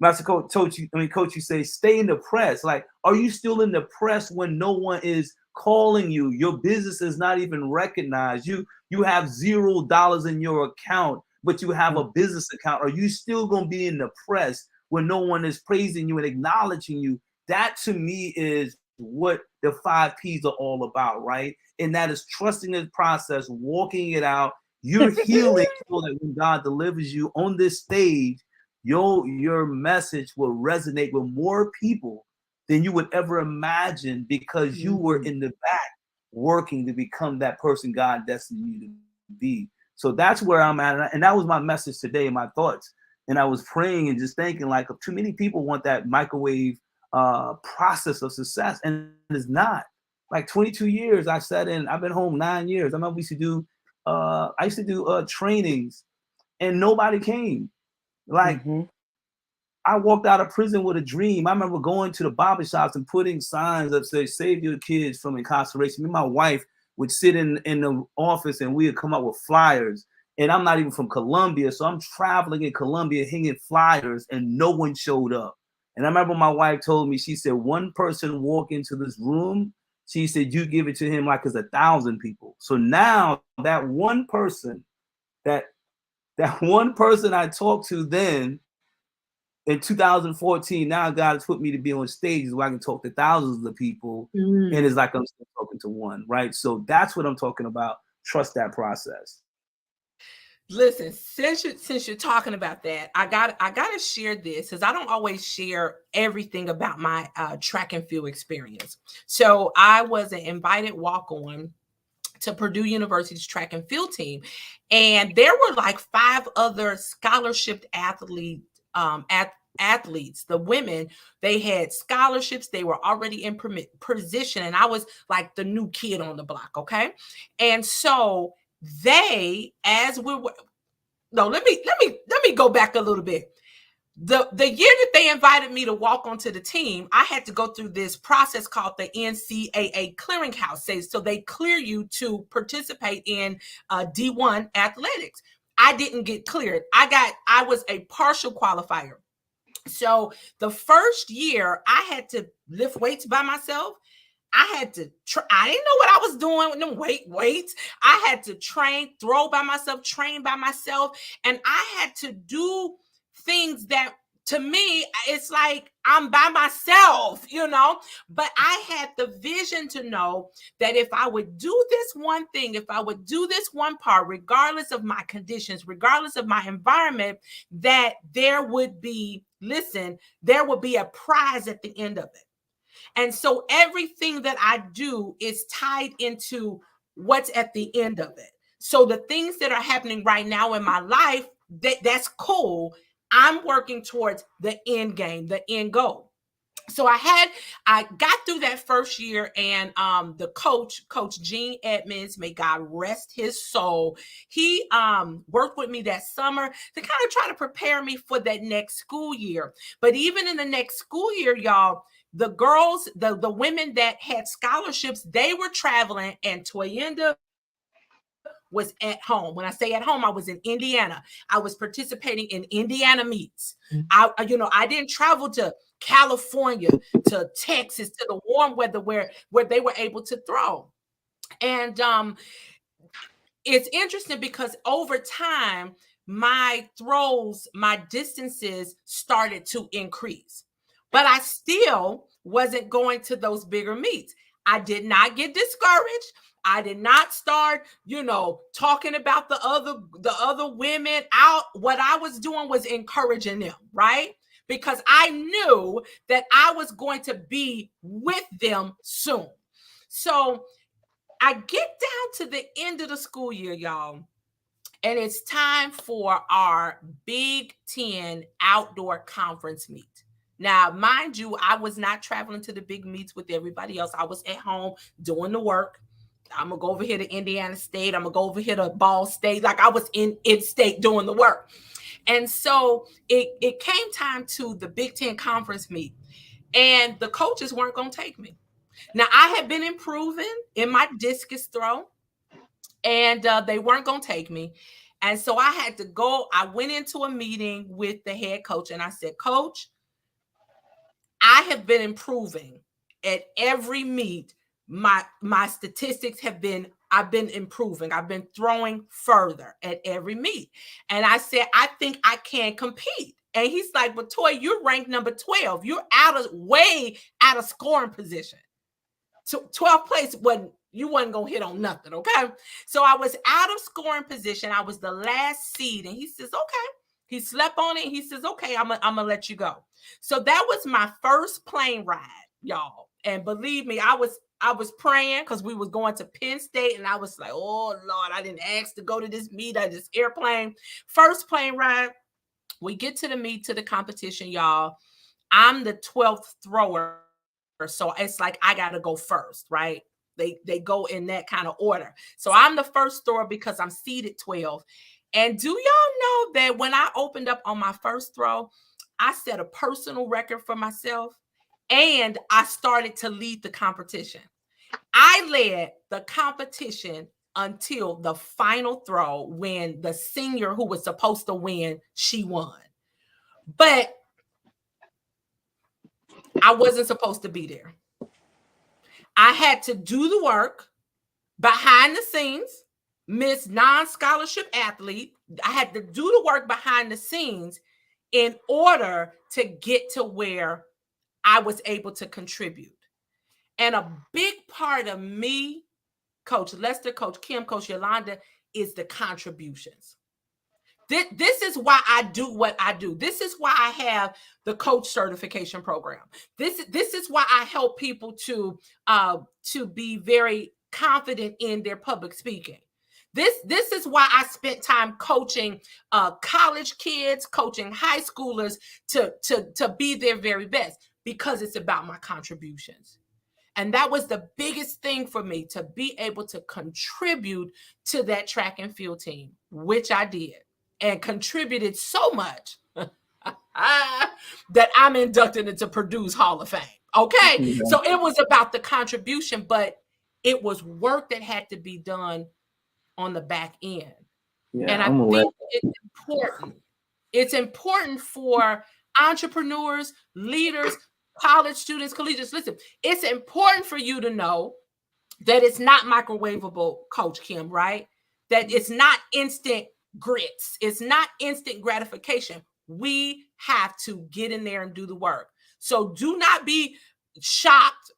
Master Coach, you say, stay in the press. Like, are you still in the press when no one is calling you? Your business is not even recognized. You have $0 in your account, but you have a business account. Are you still going to be in the press when no one is praising you and acknowledging you? That to me is what the 5 Ps are all about, right? And that is trusting the process, walking it out. You're healing so that when God delivers you on this stage, your message will resonate with more people than you would ever imagine, because you were in the back working to become that person God destined you to be. So that's where I'm at. And that was my message today, my thoughts. And I was praying and just thinking, like, too many people want that microwave process of success, and it's not. like 22 years. I've been home 9 years. I remember we used to do trainings and nobody came. Like, Mm-hmm. I walked out of prison with a dream. I remember going to the barbershops and putting signs up saying, save your kids from incarceration. Me and my wife would sit in the office and we would come up with flyers. And I'm not even from Colombia, so I'm traveling in Colombia, hanging flyers, and no one showed up. And I remember my wife told me, she said, one person walk into this room, she said, you give it to him like it's 1,000 people. So now that one person, that one person I talked to then in 2014, now God has put me to be on stages where I can talk to thousands of people, and it's like I'm still talking to one, right? So that's what I'm talking about. Trust that process. Listen, since you're talking about that, I gotta share this because I don't always share everything about my track and field experience. So I was an invited walk-on to Purdue University's track and field team, and there were like 5 other scholarship athletes. The women, they had scholarships, they were already in position, and I was like the new kid on the block. Okay, and so they, as we were, no, let me go back a little bit. The year that they invited me to walk onto the team, I had to go through this process called the NCAA clearinghouse. So they clear you to participate in D1 athletics. I didn't get cleared. I was a partial qualifier. So the first year I had to lift weights by myself. I had to I didn't know what I was doing with them weights. I had to train, throw by myself, train by myself. And I had to do things that, to me, it's like I'm by myself, but I had the vision to know that if I would do this one thing, if I would do this one part, regardless of my conditions, regardless of my environment, that there would be a prize at the end of it. And so everything that I do is tied into what's at the end of it. So the things that are happening right now in my life, that's cool. I'm working towards the end game, the end goal. So I got through that first year, and the Coach Gene Edmonds, may God rest his soul, he worked with me that summer to kind of try to prepare me for that next school year. But even in the next school year, y'all, the girls, the women that had scholarships, they were traveling, and Toyinda was at home. When I say at home, I was in Indiana. I was participating in Indiana meets. I didn't travel to California, to Texas, to the warm weather where they were able to throw. And it's interesting because over time, my throws, my distances started to increase, but I still wasn't going to those bigger meets. I did not get discouraged. I did not start, talking about the other women out. What I was doing was encouraging them, right? Because I knew that I was going to be with them soon. So I get down to the end of the school year, y'all, and it's time for our Big Ten outdoor conference meet. Now, mind you, I was not traveling to the big meets with everybody else. I was at home doing the work. I'm going to go over here to Indiana State. I'm going to go over here to Ball State. Like I was in state doing the work. And so it came time to the Big Ten conference meet, and the coaches weren't going to take me. Now, I had been improving in my discus throw, and they weren't going to take me. And so I had to go. I went into a meeting with the head coach, and I said, Coach, I have been improving at every meet. My statistics I've been improving. I've been throwing further at every meet. And I said, I think I can compete. And he's like, but Toy, you're ranked number 12. You're way out of scoring position. So 12th place you wasn't going to hit on nothing, okay? So I was out of scoring position. I was the last seed. And he says, okay. He slept on it. He says, okay, I'm going to let you go. So that was my first plane ride, y'all. And believe me, I was praying because we was going to Penn State, and I was like, oh, Lord, I didn't ask to go to this meet at this airplane. First plane ride, we get to the meet, to the competition, y'all. I'm the 12th thrower, so it's like I got to go first, right? They go in that kind of order. So I'm the first thrower because I'm seeded 12. And do y'all know that when I opened up on my first throw, I set a personal record for myself and I started to lead the competition. I led the competition until the final throw when the senior who was supposed to win, she won. But I wasn't supposed to be there. I had to do the work behind the scenes, Miss Non-Scholarship Athlete. I had to do the work behind the scenes in order to get to where I was able to contribute. And a big part of me, Coach Lester, Coach Kim, Coach Yolanda, is the contributions. This is why I do what I do. This is why I have the coach certification program. This is why I help people to be very confident in their public speaking. This is why I spent time coaching college kids, coaching high schoolers to be their very best, because it's about my contributions. And that was the biggest thing for me, to be able to contribute to that track and field team, which I did, and contributed so much that I'm inducted into Purdue's Hall of Fame. Okay. Yeah. So it was about the contribution, but it was work that had to be done on the back end. Yeah, and I think it's important. It's important for entrepreneurs, leaders, college students, collegiates. Listen, it's important for you to know that it's not microwavable, Coach Kim, right? That it's not instant grits. It's not instant gratification. We have to get in there and do the work. So do not be shocked.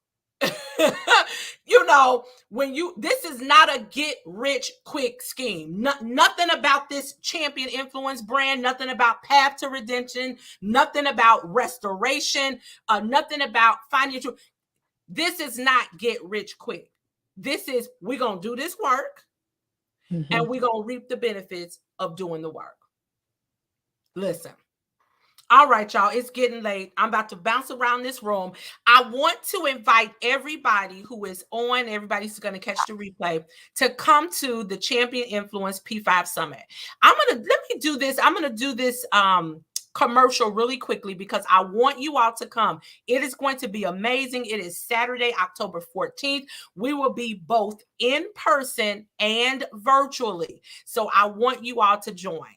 This is not a get rich quick scheme. Nothing about this Champion Influence brand, nothing about Path to Redemption, nothing about restoration, nothing about financial. This is not get rich quick. This is, we're going to do this work. And we're going to reap the benefits of doing the work. Listen. All right, y'all, it's getting late. I'm about to bounce around this room. I want to invite everybody who is on, everybody's going to catch the replay, to come to the Champion Influence P5 Summit. Let me do this. I'm going to do this commercial really quickly because I want you all to come. It is going to be amazing. It is Saturday, October 14th. We will be both in person and virtually. So I want you all to join.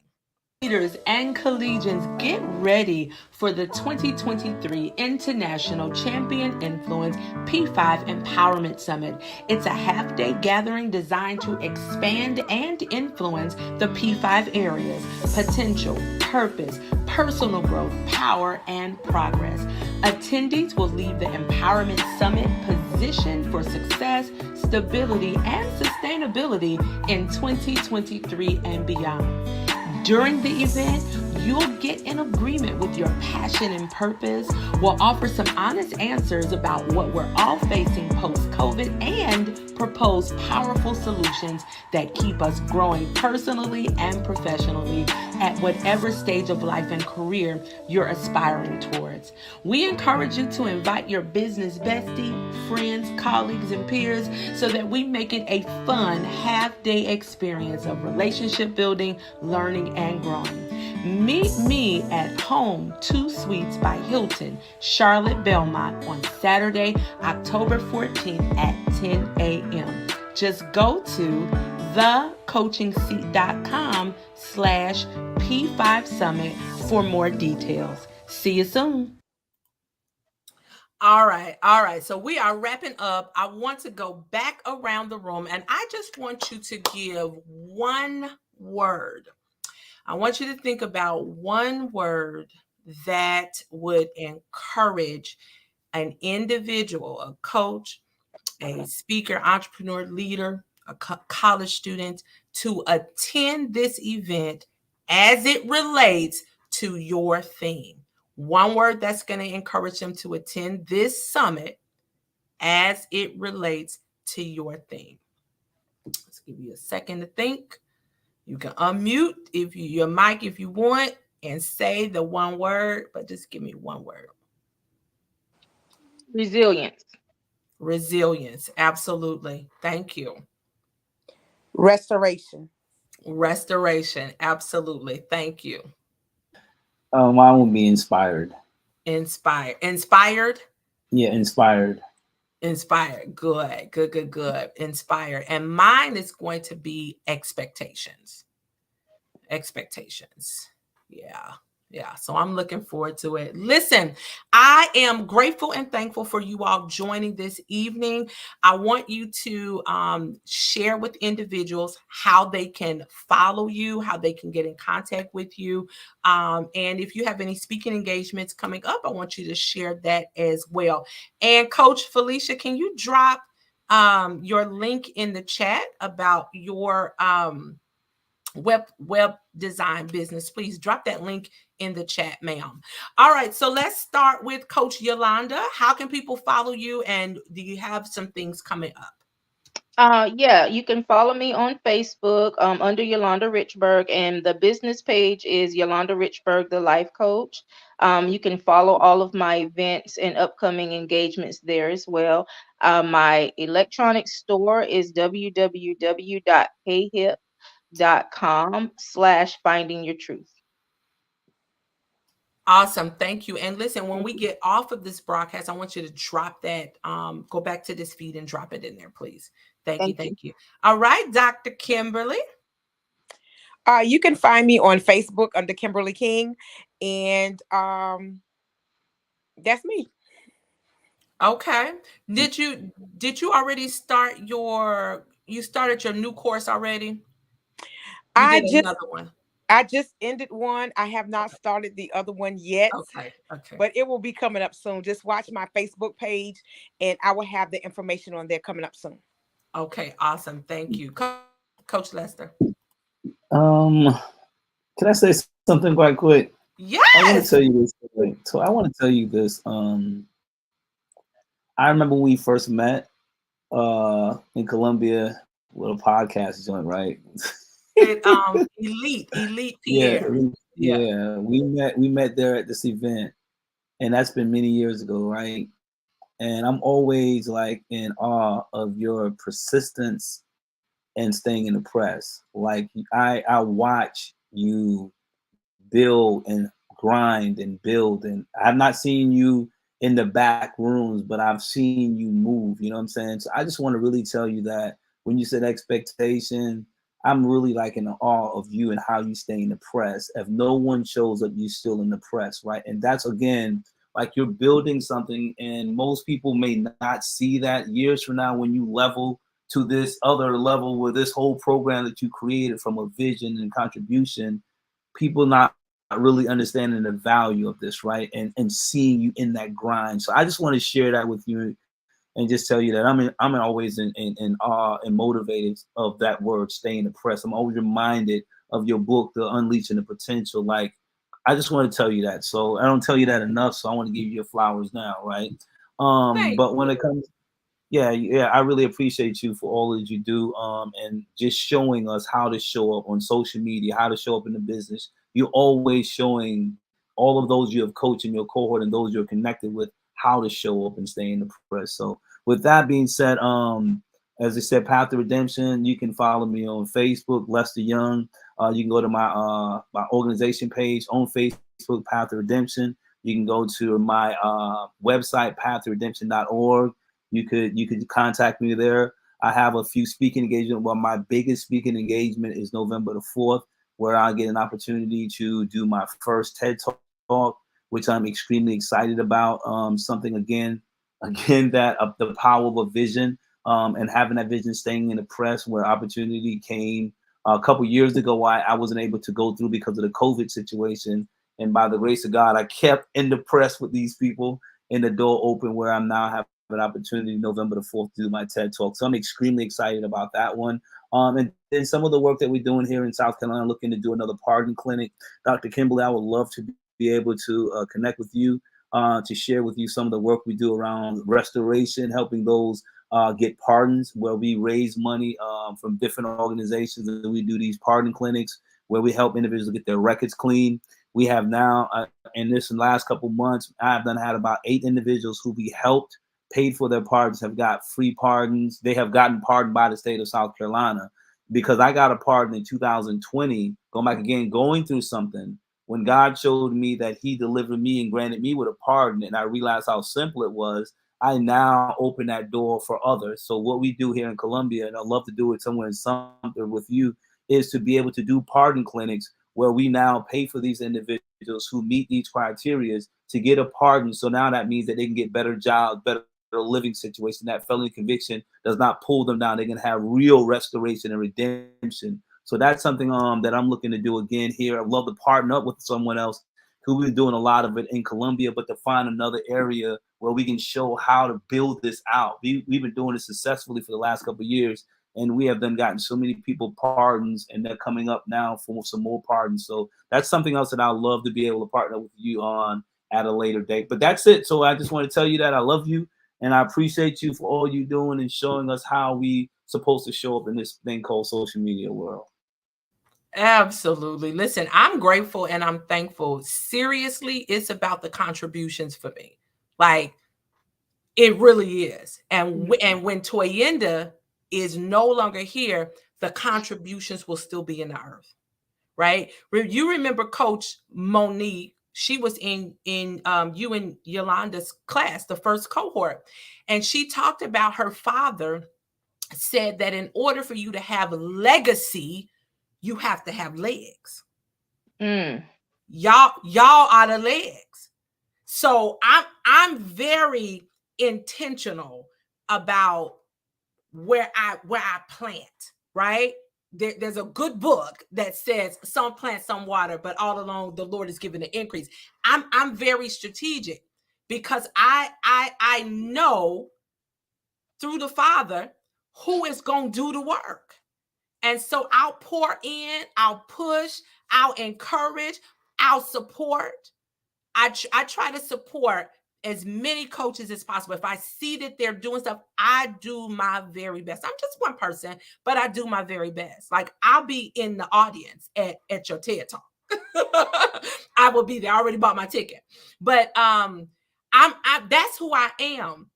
Leaders and collegians, get ready for the 2023 International Champion Influence P5 Empowerment Summit. It's a half-day gathering designed to expand and influence the P5 areas: potential, purpose, personal growth, power, and progress. Attendees will leave the Empowerment Summit positioned for success, stability, and sustainability in 2023 and beyond. During the event, you'll get in agreement with your passion and purpose. We'll offer some honest answers about what we're all facing post-COVID and propose powerful solutions that keep us growing personally and professionally at whatever stage of life and career you're aspiring towards. We encourage you to invite your business bestie, friends, colleagues, and peers so that we make it a fun half-day experience of relationship building, learning, and growing. Meet me at Home 2 Suites by Hilton, Charlotte Belmont on Saturday, October 14th at 10 a.m. Just go to thecoachingseat.com/P5 Summit for more details. See you soon. All right. So we are wrapping up. I want to go back around the room and I just want you to give one word. I want you to think about one word that would encourage an individual, a coach, a speaker, entrepreneur, leader, a college student to attend this event as it relates to your theme. One word that's going to encourage them to attend this summit as it relates to your theme. Let's give you a second to think. You can unmute your mic if you want and say the one word, but just give me one word. Resilience. Resilience. Absolutely. Thank you. Restoration. Restoration. Absolutely. Thank you. Mine will be inspired. Inspired. Inspired. Yeah, inspired. Inspired. Good. Good. Good. Good. Inspired. And mine is going to be expectations. Expectations. Yeah. Yeah. So I'm looking forward to it. Listen, I am grateful and thankful for you all joining this evening. I want you to share with individuals how they can follow you, how they can get in contact with you. And if you have any speaking engagements coming up, I want you to share that as well. And Coach Felicia, can you drop your link in the chat about your web design business? Please drop that link in the chat, ma'am. All right, so let's start with Coach Yolanda. How can people follow you, and do you have some things coming up? Yeah, you can follow me on Facebook under Yolanda Richburg, and the business page is Yolanda Richburg, the life coach. You can follow all of my events and upcoming engagements there as well. My electronic store is www.payhip.com/finding your truth. Awesome. Thank you. And listen, when we get off of this broadcast, I want you to drop that, go back to this feed and drop it in there, please. Thank you. Thank you. All right, Dr. Kimberly. You can find me on Facebook under Kimberly King, and that's me. Okay. Did you already start you started your new course already? You did another one. I just ended one. I have not started the other one yet. Okay. But it will be coming up soon. Just watch my Facebook page, and I will have the information on there coming up soon. Okay, awesome. Thank you. Coach Lester. Can I say something quite quick? Yes. I want to tell you this. So I want to tell you this. I remember when we first met in Columbia, little podcast joint, right? Elite Pierre. Yeah. We met there at this event, and that's been many years ago, right? And I'm always like in awe of your persistence and staying in the press. Like I watch you build and grind and build, and I've not seen you in the back rooms, but I've seen you move, you know what I'm saying? So I just want to really tell you that when you said expectation, I'm really like in awe of you and how you stay in the press. If no one shows up, you're still in the press, right? And that's, again, like you're building something, and most people may not see that years from now when you level to this other level with this whole program that you created from a vision and contribution. People not really understanding the value of this, right? And seeing you in that grind. So I just want to share that with you and just tell you that I'm always in awe and motivated of that word, staying the press. I'm always reminded of your book, The Unleashing the Potential. Like, I just want to tell you that. So I don't tell you that enough. So I want to give you your flowers now, right? But when it comes, yeah, I really appreciate you for all that you do, and just showing us how to show up on social media, how to show up in the business. You're always showing all of those you have coached in your cohort and those you're connected with how to show up and stay in the press. So with that being said, as I said, Path to Redemption, you can follow me on Facebook, Lester Young. You can go to my organization page on Facebook, Path to Redemption. You can go to my website, pathtoredemption.org. You could contact me there. I have a few speaking engagements. Well, my biggest speaking engagement is November the 4th, where I get an opportunity to do my first TED Talk, which I'm extremely excited about. Something again that the power of a vision, and having that vision staying in the press, where opportunity came a couple years ago, why I wasn't able to go through because of the COVID situation. And by the grace of God, I kept in the press with these people, and the door open where I'm now having an opportunity November the 4th to do my TED Talk. So I'm extremely excited about that one. And then some of the work that we're doing here in South Carolina, looking to do another pardon clinic. Dr. Kimberly, I would love to be able to connect with you, to share with you some of the work we do around restoration, helping those get pardons, where we raise money from different organizations, and we do these pardon clinics where we help individuals get their records clean. We have now, in this last couple months, I've had about 8 individuals who we helped paid for their pardons have got free pardons. They have gotten pardoned by the state of South Carolina, because I got a pardon in 2020, going back again, going through something, when God showed me that he delivered me and granted me with a pardon, and I realized how simple it was. I now open that door for others. So what we do here in Columbia, and I'd love to do it somewhere in Sumter with you, is to be able to do pardon clinics where we now pay for these individuals who meet these criteria to get a pardon. So now that means that they can get better jobs, better living situation. That felony conviction does not pull them down. They can have real restoration and redemption. So that's something that I'm looking to do again here. I'd love to partner up with someone else who is doing a lot of it in Columbia, but to find another area where we can show how to build this out. We've been doing it successfully for the last couple of years, and we have then gotten so many people pardons, and they're coming up now for some more pardons. So that's something else that I'd love to be able to partner with you on at a later date. But that's it. So I just want to tell you that I love you, and I appreciate you for all you're doing and showing us how we supposed to show up in this thing called social media world. Absolutely. Listen, I'm grateful and I'm thankful. Seriously, it's about the contributions for me. Like, it really is. And when Toyinda is no longer here, the contributions will still be in the earth, right? You remember Coach Monique? She was in you and Yolanda's class, the first cohort, and she talked about her father said that in order for you to have legacy, you have to have legs. Y'all are the legs. So I'm very intentional about where I plant, right? There's a good book that says some plant, some water, but all along the Lord is giving the increase. I'm very strategic because I know through the Father who is going to do the work. And so I'll pour in, I'll push, I'll encourage, I'll support. I try to support as many coaches as possible. If I see that they're doing stuff, I do my very best. I'm just one person, but I do my very best. Like, I'll be in the audience at your TED Talk. I will be there. I already bought my ticket. But that's who I am.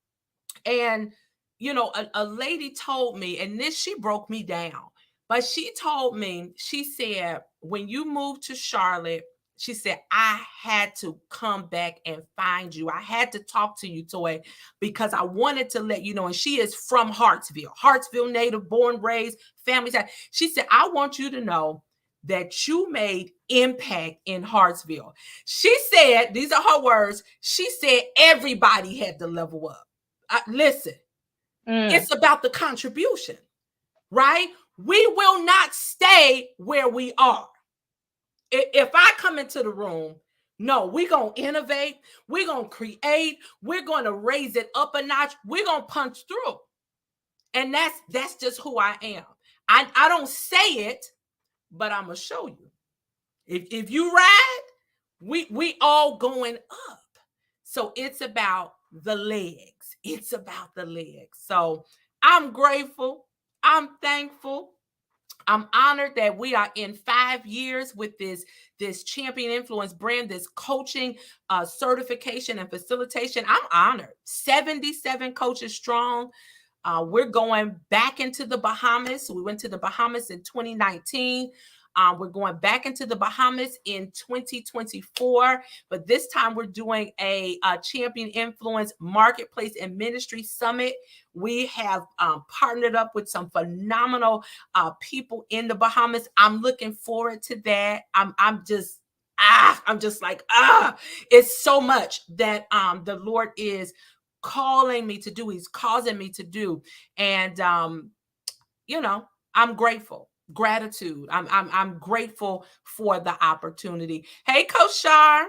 And you know, a lady told me, and she broke me down. But she told me, she said, when you moved to Charlotte, she said, I had to come back and find you. I had to talk to you, Toy, because I wanted to let you know. And she is from Hartsville native, born, raised, family. She said, I want you to know that you made impact in Hartsville. She said, these are her words. She said, everybody had to level up. Listen, it's about the contribution, right? We will not stay where we are. If I come into the room, no, we're going to innovate. We're going to create. We're going to raise it up a notch. We're going to punch through. And that's just who I am. I don't say it, but I'm going to show you. If you ride, we all going up. So it's about the legs. It's about the legs. So I'm grateful. I'm thankful. I'm honored that we are in 5 years with this Champion Influence brand, this coaching certification and facilitation. I'm honored. 77 coaches strong. We're going back into the Bahamas. We went to the Bahamas in 2019. We're going back into the Bahamas in 2024, but this time we're doing a Champion Influence Marketplace and Ministry Summit. We have partnered up with some phenomenal people in the Bahamas. I'm looking forward to that. I'm just like, it's so much that the Lord is calling me to do. He's causing me to do. And, I'm grateful. Gratitude. I'm grateful for the opportunity. Hey, Coach Shar.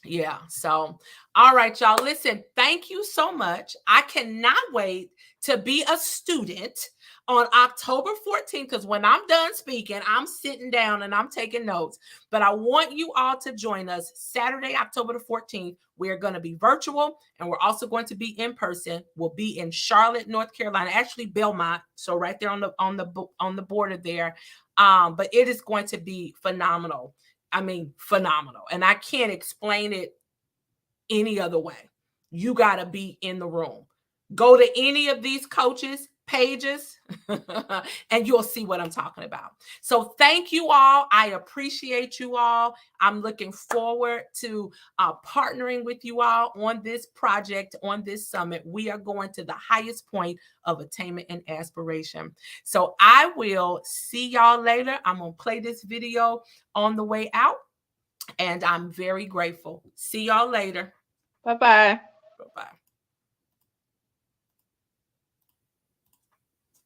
Yeah. So, all right, y'all. Listen, thank you so much. I cannot wait to be a student on October 14th, because when I'm done speaking, I'm sitting down and I'm taking notes. But I want you all to join us Saturday, October the 14th. We're going to be virtual, and we're also going to be in person. We'll be in Charlotte, North Carolina, actually Belmont, so right there on the border there. But it is going to be phenomenal. I mean, phenomenal. And I can't explain it any other way. You got to be in the room. Go to any of these coaches' pages and you'll see what I'm talking about. So thank you all. I appreciate you all. I'm looking forward to partnering with you all on this project, on this summit. We are going to the highest point of attainment and aspiration. So I will see y'all later. I'm going to play this video on the way out, and I'm very grateful. See y'all later. Bye-bye. Bye-bye.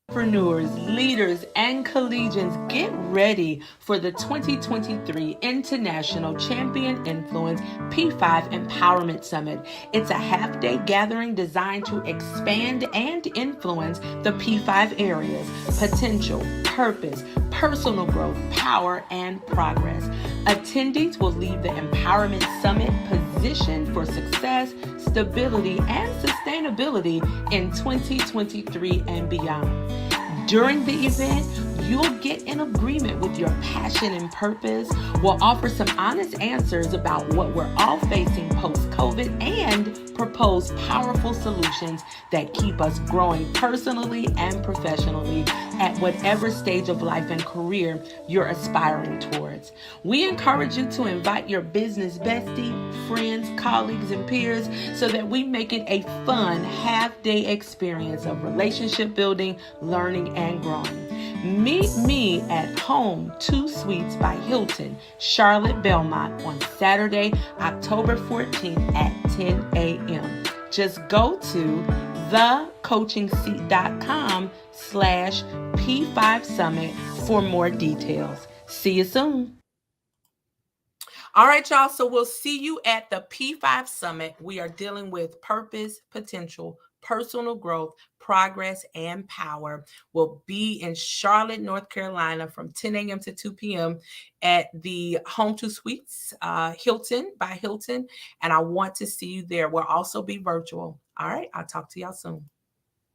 Entrepreneurs, leaders, and collegians, get ready for the 2023 International Champion Influence P5 Empowerment Summit. It's a half-day gathering designed to expand and influence the P5 areas: potential, purpose, personal growth, power, and progress. Attendees will leave the Empowerment Summit positioned for success, stability, and sustainability in 2023 and beyond. During the event, you'll get in agreement with your passion and purpose. We'll offer some honest answers about what we're all facing post-COVID and propose powerful solutions that keep us growing personally and professionally at whatever stage of life and career you're aspiring towards. We encourage you to invite your business bestie, friends, colleagues, and peers so that we make it a fun half-day experience of relationship building, learning, and growing. Meet me at Home 2 Suites by Hilton, Charlotte Belmont on Saturday, October 14th at 10 a.m. Just go to thecoachingseat.com/P5 Summit for more details. See you soon. All right, y'all. So we'll see you at the P5 Summit. We are dealing with purpose, potential, personal growth, progress, and power. We'll be in Charlotte, North Carolina from 10 a.m. to 2 p.m. at the Home 2 Suites, Hilton by Hilton. And I want to see you there. We'll also be virtual. All right. I'll talk to y'all soon.